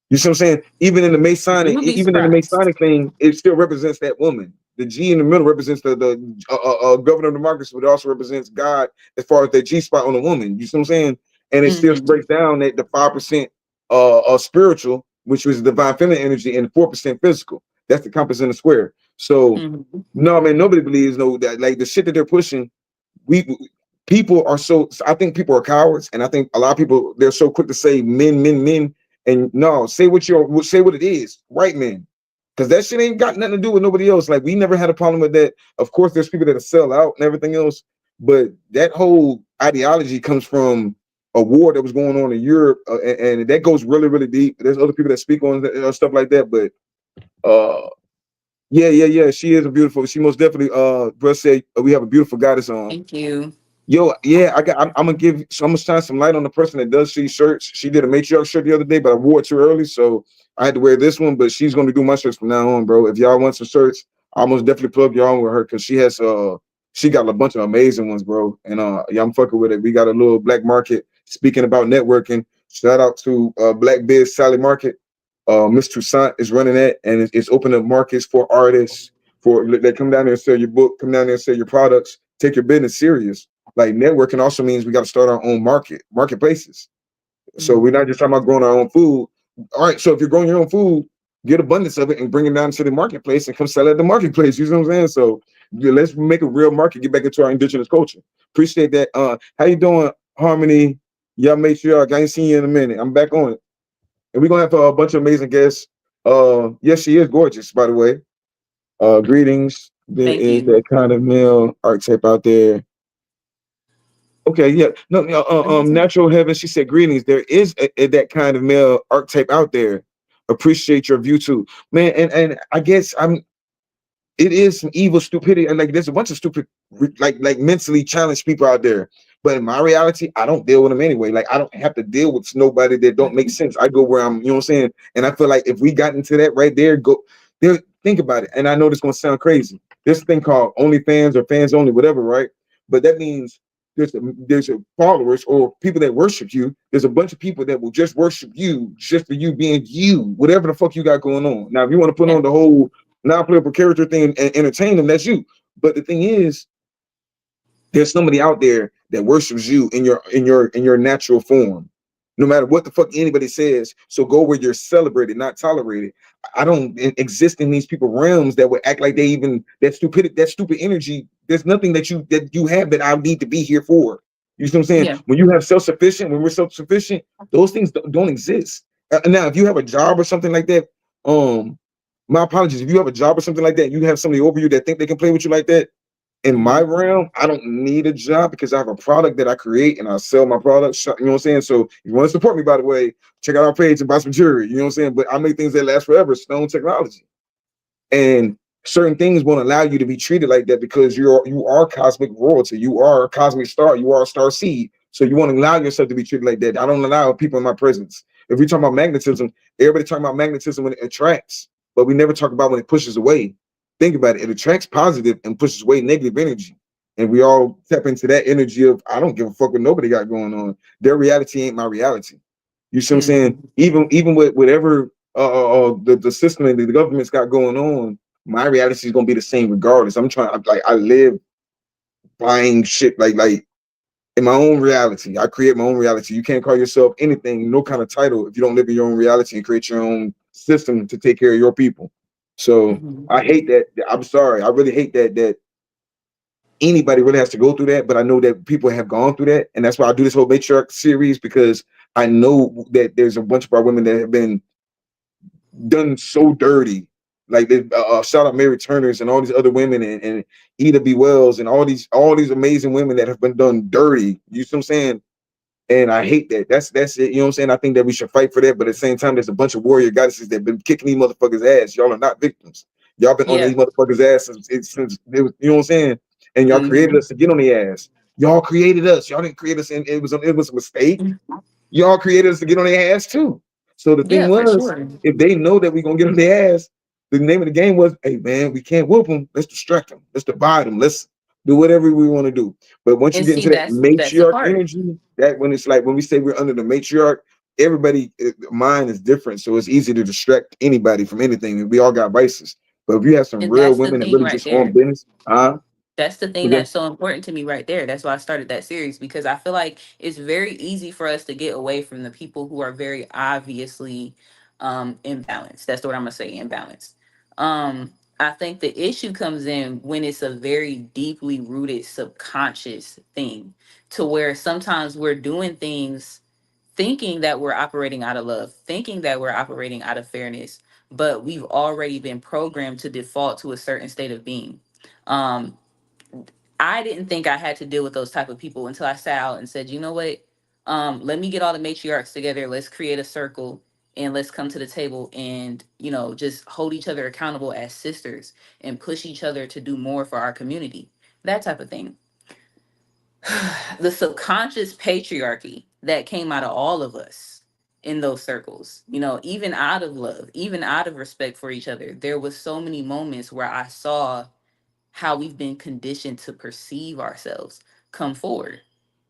You see what I'm saying? You would be Even in the surprised. Masonic thing, it still represents that woman. The G in the middle represents the governor of democracy, but it also represents God as far as that G spot on a woman. You see what I'm saying? And it still Hmm. breaks down that the 5% spiritual which was divine feminine energy, and 4% physical. That's the compass in the square. So Mhm. no, man, nobody believes no that like the shit that they're pushing. We people are so. I think people are cowards, and I think a lot of people they're so quick to say men, men, men, and no, say what it is, white men, because that shit ain't got nothing to do with nobody else. Like we never had a problem with that. Of course, there's people that sell out and everything else, but that whole ideology comes from a war that was going on in Europe, and that goes really, really deep. There's other people that speak on stuff like that, but yeah, yeah, yeah. She is a beautiful. She most definitely. Bruh said we have a beautiful goddess on. Thank you. Yo, yeah, I'm gonna give. So I'm gonna shine some light on the person that does these shirts. She did a matriarch shirt the other day, but I wore it too early, so I had to wear this one. But she's gonna do my shirts from now on, bro. If y'all want some shirts, I almost definitely plug y'all on with her because she got a bunch of amazing ones, bro. And yeah, I'm fucking with it. We got a little black market. Speaking about networking, shout out to Black Biz Sally Market. Miss Toussaint is running that, and it's opening up markets for artists. For they come down there and sell your book, come down there and sell your products. Take your business serious. Like networking also means we got to start our own marketplaces. So we're not Mhm. just talking about growing our own food. All right, so if you're growing your own food, get abundance of it and bring it down to the marketplace and come sell it at the marketplace. You know what I'm saying? So yeah, let's make a real market, get back into our indigenous culture. Appreciate that. How you doing, Harmony? Y'all make sure I ain't seen you in a minute. I'm back on it. And we're gonna have a bunch of amazing guests. Yes, she is gorgeous, by the way. Greetings. There Thank is you. that kind of male archetype out there. Okay, yeah. No, no, What did you say? Natural Heaven, she said, greetings. There is that kind of male archetype out there. Appreciate your view too. Man, and I guess it is some evil stupidity, and like there's a bunch of stupid like mentally challenged people out there, but in my reality I don't deal with them anyway. Like I don't have to deal with nobody that don't make sense. I go where I'm, you know what I'm saying. And I feel like if we got into that right there, go there, think about it. And I know this gonna sound crazy, there's a thing called OnlyFans or fans only, whatever, right? But that means there's a followers or people that worship you. There's a bunch of people that will just worship you just for you being you, whatever the fuck you got going on. Now if you want to put Yeah. on the whole non-playable character thing and entertain them, that's you. But the thing is, there's somebody out there that worships you in your natural form, no matter what the fuck anybody says. So go where you're celebrated, not tolerated. I don't exist in these people realms that would act like they even that stupid energy. There's nothing that you have that I need to be here for. You see what I'm saying? Yeah. When you have self-sufficient, when we're self-sufficient, those things don't exist. Now, if you have a job or something like that, um, my apologies. If you have a job or something like that, you have somebody over you that think they can play with you like that. In my Mhm. realm, I don't need a job because I have a product that I create and I sell my products. You know what I'm saying? So if you want to support me, by the way, check out our page and buy some jewelry. You know what I'm saying? But I make things that last forever, stone technology. And certain things won't allow you to be treated like that because you are cosmic royalty. You are a cosmic star. You are a star seed. So you won't allow yourself to be treated like that. I don't allow people in my presence. If we talk about magnetism, everybody talking about magnetism when it attracts, but we never talk about when it pushes away. Think about it. It attracts positive and pushes away negative energy. And we all tap into that energy of I don't give a fuck what nobody got going on. Their reality ain't my reality. You see what I'm saying? Mhm. Even with whatever the system and the government's got going on, my reality is gonna be the same regardless. I live buying shit like in my own reality. I create my own reality. You can't call yourself anything, no kind of title, if you don't live in your own reality and create your own system to take care of your people. So Mhm. I hate that. I'm sorry. I really hate that anybody really has to go through that, but I know that people have gone through that, and that's why I do this whole matriarch series because I know that there's a bunch of our women that have been done so dirty. Like shout out Mary Turner's and all these other women and Eda B. Wells and all these amazing women that have been done dirty. You see what I'm saying? And I hate that. That's it. You know what I'm saying? I think that we should fight for that. But at the same time, there's a bunch of warrior goddesses that have been kicking these motherfuckers' ass. Y'all are not victims. Y'all been on these Yeah. motherfuckers' ass since they was, you know what I'm saying? And y'all created Mhm. us to get on the ass. Y'all created us. Y'all didn't create us, and it was a mistake. Y'all created us to get on their ass too. So the thing Yeah, for was, sure. if they know that we're gonna get on their ass, the name of the game was, hey man, we can't whoop them. Let's distract them. Let's divide them. Let's do whatever we want to do. But once you And get see, into that that's the matriarch part. energy, that when it's like when we say we're under the matriarch, everybody mind is different. So it's easy to distract anybody from anything. We all got vices. But if you have some And real that's the women that thing really right just on there. business, That's the thing okay, that's so important to me right there. That's why I started that series because I feel like it's very easy for us to get away from the people who are very obviously imbalance. That's what I'm gonna say, imbalance. I think the issue comes in when it's a very deeply rooted subconscious thing, to where sometimes we're doing things thinking that we're operating out of love, thinking that we're operating out of fairness, but we've already been programmed to default to a certain state of being. Um, I didn't think I had to deal with those type of people until I sat out and said, you know what? Let me get all the matriarchs together. Let's create a circle and let's come to the table and, just hold each other accountable as sisters and push each other to do more for our community. That type of thing. The subconscious patriarchy that came out of all of us in those circles, even out of love, even out of respect for each other, there was so many moments where I saw how we've been conditioned to perceive ourselves come forward.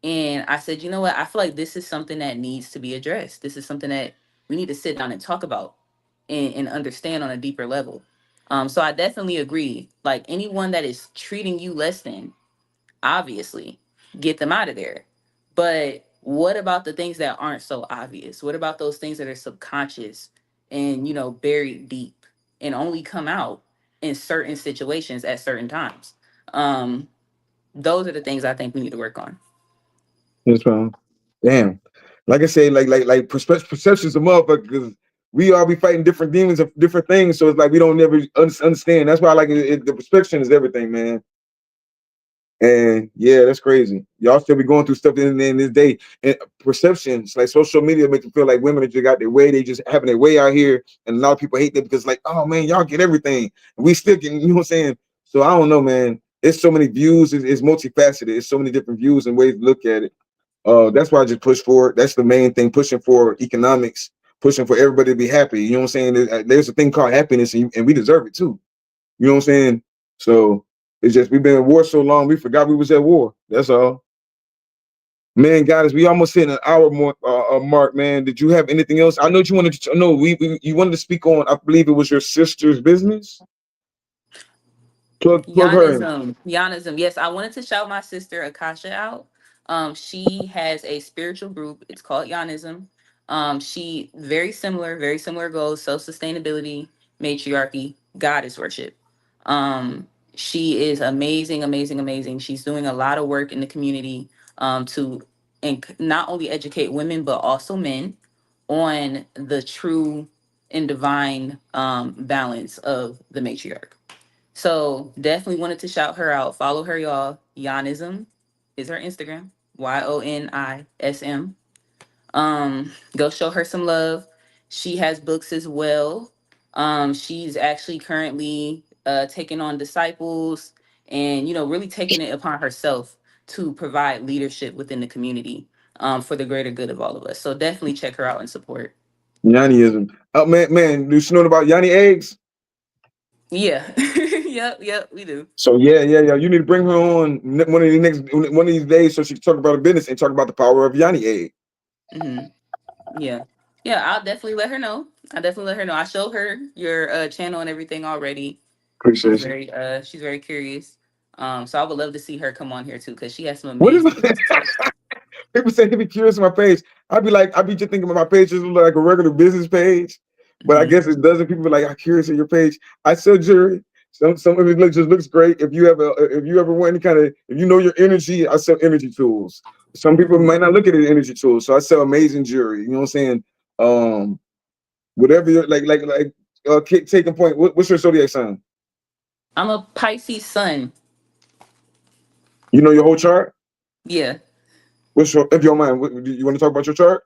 And I said, you know what? I feel like this is something that needs to be addressed. This is something that we need to sit down and talk about and understand on a deeper level. So I definitely agree. Like anyone that is treating you less than, obviously, get them out of there. But what about the things that aren't so obvious? What about those things that are subconscious and, buried deep and only come out in certain situations at certain times? Um, those are the things I think we need to work on. Yes, ma'am. Damn. Like I say, like perception's a motherfucker because we all be fighting different demons of different things. So it's like we don't never understand. That's why I like the perception is everything, man. And yeah, that's crazy. Y'all still be going through stuff in this day. And perceptions, like social media, make you feel like women that just got their way. They just having their way out here, and a lot of people hate that because, like, oh man, y'all get everything, and we still getting. You know what I'm saying? So I don't know, man. It's so many views. It's multifaceted. It's so many different views and ways to look at it. That's why I just push for it. That's the main thing. Pushing for economics, pushing for everybody to be happy. You know what I'm saying? There's a thing called happiness, and we deserve it too. You know what I'm saying? So it's just we've been at war so long, we forgot we was at war. That's all. Man, guys, we almost hit an hour more mark. Man, did you have anything else? I know you wanted to. No, we you wanted to speak on. I believe it was your sister's business. Plug her in. Yanism. Yes, I wanted to shout my sister Akasha out. She has a spiritual group. It's called Yanism. She very similar goals: self sustainability, matriarchy, goddess worship. She is amazing, amazing, amazing. She's doing a lot of work in the community to and not only educate women but also men on the true and divine balance of the matriarch. So definitely wanted to shout her out. Follow her, y'all. Yonism is her Instagram. YONISM. Go show her some love. She has books as well. She's actually currently taking on disciples and really taking it upon herself to provide leadership within the community for the greater good of all of us. So definitely check her out and support. Yanniism. Oh man, do you know about Yanni eggs? Yeah. Yep, we do. So yeah. You need to bring her on one of these days so she can talk about her business and talk about the power of Yanni egg. Hmm. Yeah. Yeah, I'll definitely let her know. I'll definitely let her know. I showed her your channel and everything already. She's Appreciate you. very curious. So I would love to see her come on here too, because she has some What is amazing things to say. people say they be curious on my page? I'd be just thinking about my page just look like a regular business page, but I Hmm. guess it doesn't. People be like, I'm curious on your page. I sell jewelry. Some of it just looks great. If you ever want any kind of if you know your energy, I sell energy tools. Some people Hmm. might not look at it as energy tools, so I sell amazing jewelry. You know what I'm saying? Um, whatever you're taking point. What's your zodiac sign? I'm a Pisces sun. You know your whole chart. Yeah. What's your if you don't mind? Do you want to talk about your chart?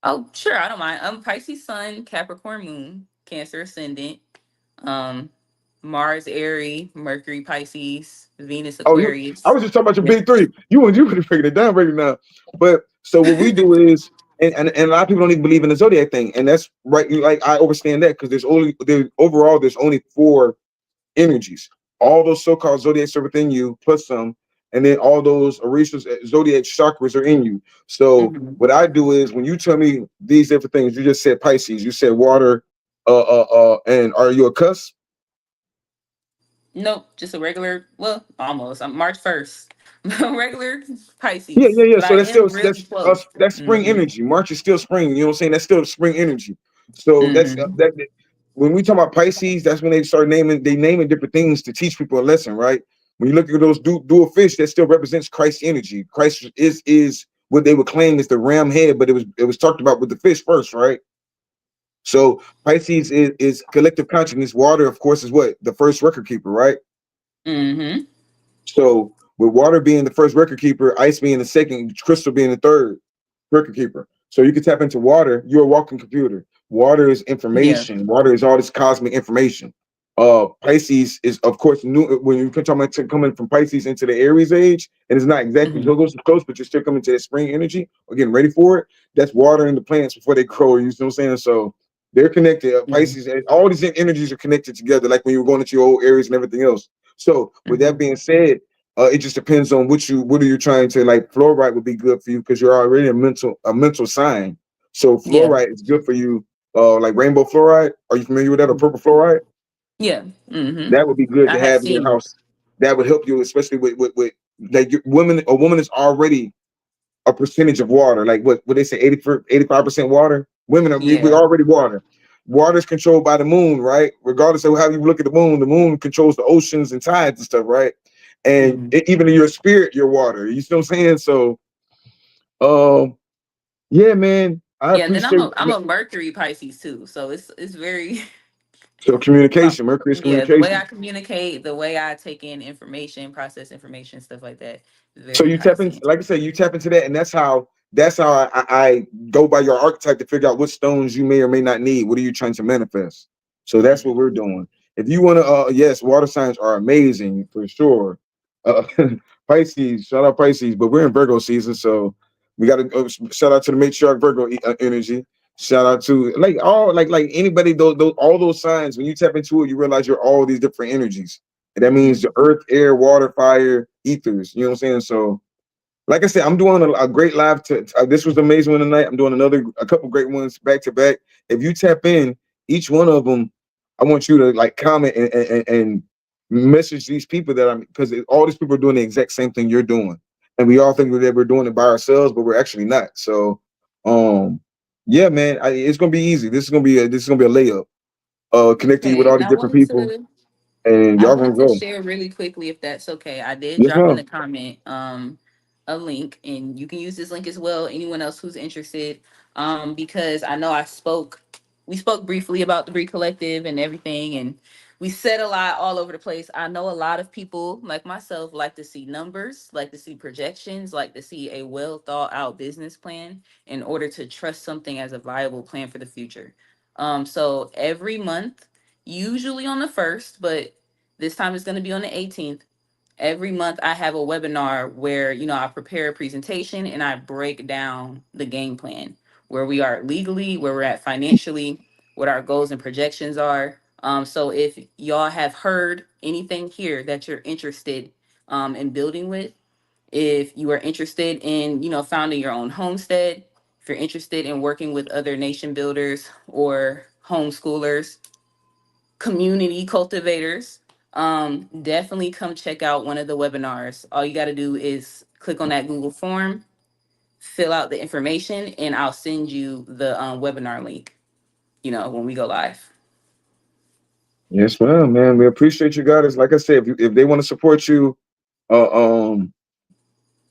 Oh, sure. I don't mind. I'm Pisces sun, Capricorn moon, Cancer ascendant, um, Mars Aries, Mercury Pisces, Venus Oh, I Aquarius. was just talking about your big Neptune. three. You would have figured it down right now. But so what we do is, and a lot of people don't even believe in the zodiac thing, and that's right. Like I understand that because there's only four energies. All those so-called zodiacs are within you, plus some, and then all those Orishas, zodiac chakras are in you. So Hmm. what I do is when you tell me these different things, you just said Pisces, you said water, and are you a cuss? Nope, just a regular. Well, almost. I'm March 1st. Regular Yeah, Pisces, yeah, yeah. but So I am really close. that's spring Hmm. energy. March is still spring. You know what I'm saying? That's still spring energy. So that's Mm-hmm. when we talk about Pisces, that's when they naming different things to teach people a lesson, right? When you look at those dual fish, that still represents Christ's energy. Christ is what they would claim is the ram head, but it was talked about with the fish first, right? So Pisces is collective consciousness. Water, of course, is what the first record keeper, right? Mm-hmm. So with water being the first record keeper, ice being the second, crystal being the third record keeper. So you can tap into water. You're a walking computer. Water is Yeah. information. Water is all this cosmic information. Pisces is, of course, new. When you talk about coming from Pisces into the Aries age, and it's not exactly Mm-hmm. close, but you're still coming to that spring energy or getting ready for it. That's watering the plants before they grow. You know what I'm saying? So they're connected. Mm-hmm. Pisces and all these energies are connected together, like when you were going into your old Aries and everything else. So with that Mm-hmm. being said, it just depends on what are you trying to like. Fluorite would be good for you because you're already a mental sign. So Yeah. fluorite is good for you. Like rainbow fluoride. Are you familiar with that? Or purple fluoride? Yeah. Mm-hmm. That would be good I to have have in your seen it. house. That would help you, especially with like women. A woman is already a percentage of water. Like what they say, 85% water. Women are we Yeah. already water. Water is controlled by the moon, right? Regardless of how you look at the moon controls the oceans and tides and stuff, right? And Mm-hmm. even in your spirit, you're water. You see what I'm saying? So, um, yeah, man, I Yeah, and then I'm appreciate a I'm a Mercury Pisces too, so it's very so well, communication. Mercury is yeah, the way I communication. communicate, the way I take in information, process information, stuff like that is So very you tap into, Pisces. like I said, you tap into that, and that's how I go by your archetype to figure out what stones you may or may not need. What are you trying to manifest? So that's what Mm-hmm. we're doing. If you want to, yes, water signs are amazing for sure. Uh, Pisces, shout out Pisces, but we're in Virgo season, so we got to shout out to the matriarch Virgo energy. Shout out to like anybody those all those signs. When you tap into it, you realize you're all these different energies. And that means Mm-hmm. the earth, air, water, fire, ethers. You know what I'm saying? So, like I said, I'm doing a great live. This was the amazing one tonight. I'm doing a couple great ones back to back. If you tap in, each one of them, I want you to like comment and message these people that I'm because all these people are doing the exact same thing you're doing, and we all think that we're doing it by ourselves, but we're actually not. So, um, yeah, man, it's gonna be easy. This is gonna be a layup. Connecting you with Okay, all and these different people, and I y'all wanted gonna to go. share really quickly if that's okay. I did Yes, drop in ma'am. the comment a link, and you can use this link as well, anyone else who's interested. Because I know we spoke briefly about the Bree Collective and everything, and we said a lot all over the place. I know a lot of people like myself like to see numbers, like to see projections, like to see a well thought out business plan in order to trust something as a viable plan for the future. So every month, usually on the first, but this time it's going to be on the 18th. Every month I have a webinar where, I prepare a presentation and I break down the game plan, where we are legally, where we're at financially, what our goals and projections are. So if y'all have heard anything here that you're interested in building with, if you are interested in, founding your own homestead, if you're interested in working with other nation builders or homeschoolers, community cultivators, definitely come check out one of the webinars. All you got to do is click on that Google form, fill out the information, and I'll send you the webinar link, when we go live. Yes, ma'am, man. We appreciate you guys. Like I said, if they want to support you, uh, um,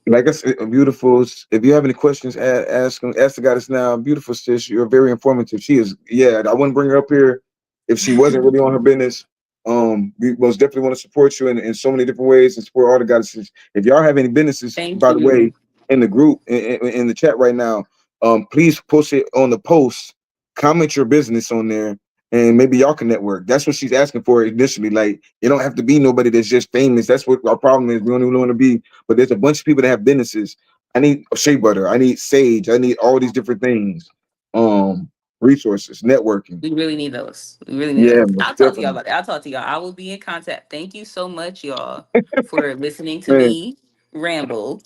like I said, beautiful. If you have any questions, ask them. Ask the goddess now. Beautiful sis, you're very informative. She is. Yeah, I wouldn't bring her up here if she wasn't really on her business. We most definitely want to support you in so many different ways and support all the goddesses. If y'all have any businesses, Thank by the you. way, in the group in the chat right now, please post it on the post. Comment your business on there, and maybe y'all can network. That's what she's asking for initially. Like, you don't have to be nobody that's just famous. That's what our problem is. We don't even want to be, but there's a bunch of people that have businesses. I need shea butter. I need sage. I need all these different things. Resources, networking. We really need those. We really need Yeah, those. most I'll talk to y'all definitely. about that. I'll talk to y'all. I will be in contact. Thank you so much, y'all, for listening to Man, me ramble.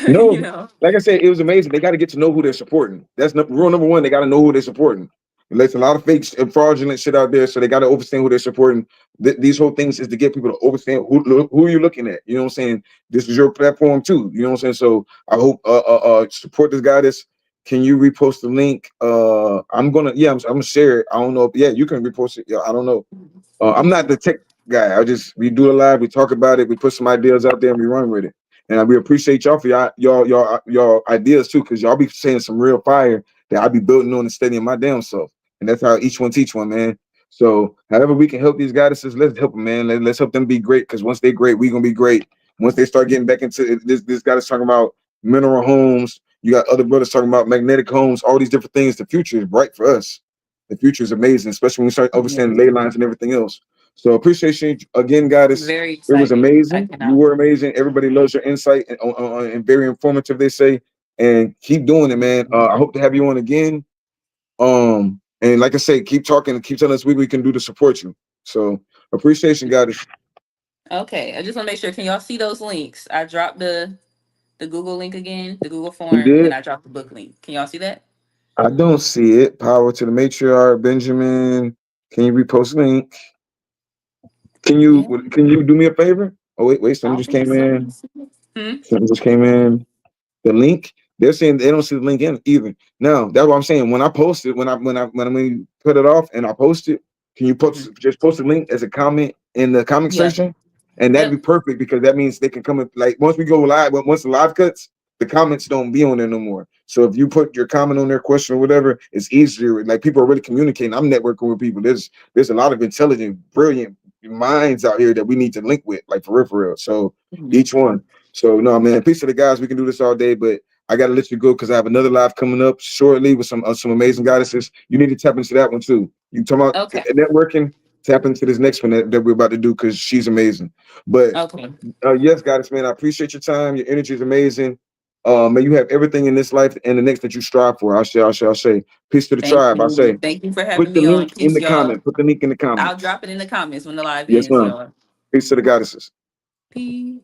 no, you know, like I said, it was amazing. They got to get to know who they're supporting. That's rule number one. They got to know who they're supporting. There's a lot of fake and fraudulent shit out there, so they got to understand who they're supporting. These whole things is to get people to understand who you're looking at. You know what I'm saying? This is your platform too. You know what I'm saying? So I hope support this goddess. can you repost the link? I'm gonna share it. I don't know. Yeah, you can repost it. Yeah, I don't know. I'm not the tech guy. We do a live, we talk about it, we put some ideas out there, and we run with it. And we appreciate y'all for y'all ideas too, because y'all be saying some real fire that I be building on and studying my damn self. And that's how each one teach one, man. So however we can help these goddesses, let's help them, man. Let's help them be great, because once they great, we gonna be great. Once they start getting back into it, this goddess talking about mineral homes. You got other brothers talking about magnetic homes, all these different things. The future is bright for us. The future is amazing, especially when we start understanding ley lines and everything else. So appreciate you again, Goddess. Very It was excited. I amazing. You cannot were wait. amazing. Everybody loves your insight and very informative. They say, and keep doing it, man. I hope to have you on again. And like I say, keep talking and keep telling us what we can do to support you. So appreciation, Goddess. Okay, I just want to make sure. Can y'all see those links? I dropped the Google link again, the Google You form, and then did. I dropped the book link. Can y'all see that? I don't see it. Power to the matriarch, Benjamin. Can you repost link? Can you Yeah, can you do me a favor? Oh wait, I something don't just think came so. in. Hmm. Something just came in. The link, they're saying they don't see the link in either. Now that's what I'm saying. When I post it, when we put it off and I post it, can you Hmm. just post a link as a comment in the comment Yeah. section? And that'd be Yep. perfect, because that means they can come in, like once we go live, once the live cuts, the comments don't be on there no more. So if you put your comment on their question or whatever, it's easier. Like people are really communicating. I'm networking with people. There's a lot of intelligent, brilliant minds out here that we need to link with, like for real, for real. So Mhm. each one. So no, man, peace to the guys. We can do this all day, but I gotta let you go because I have another live coming up shortly with some amazing goddesses. You need to tap into that one too. You talking about Okay. networking? Tap into this next one that we're about to do, because she's amazing. But Okay. yes, goddess, man, I appreciate your time. Your energy is amazing. May you have everything in this life and the next that you strive for. I say. Peace to the Thank tribe. I you. say. Thank you for Put having the me on. link in Peace, the y'all. comment. Put the link in the I'll comments. drop it in the comments when the live Yes, ends, ma'am. y'all. Peace to the goddesses. Peace.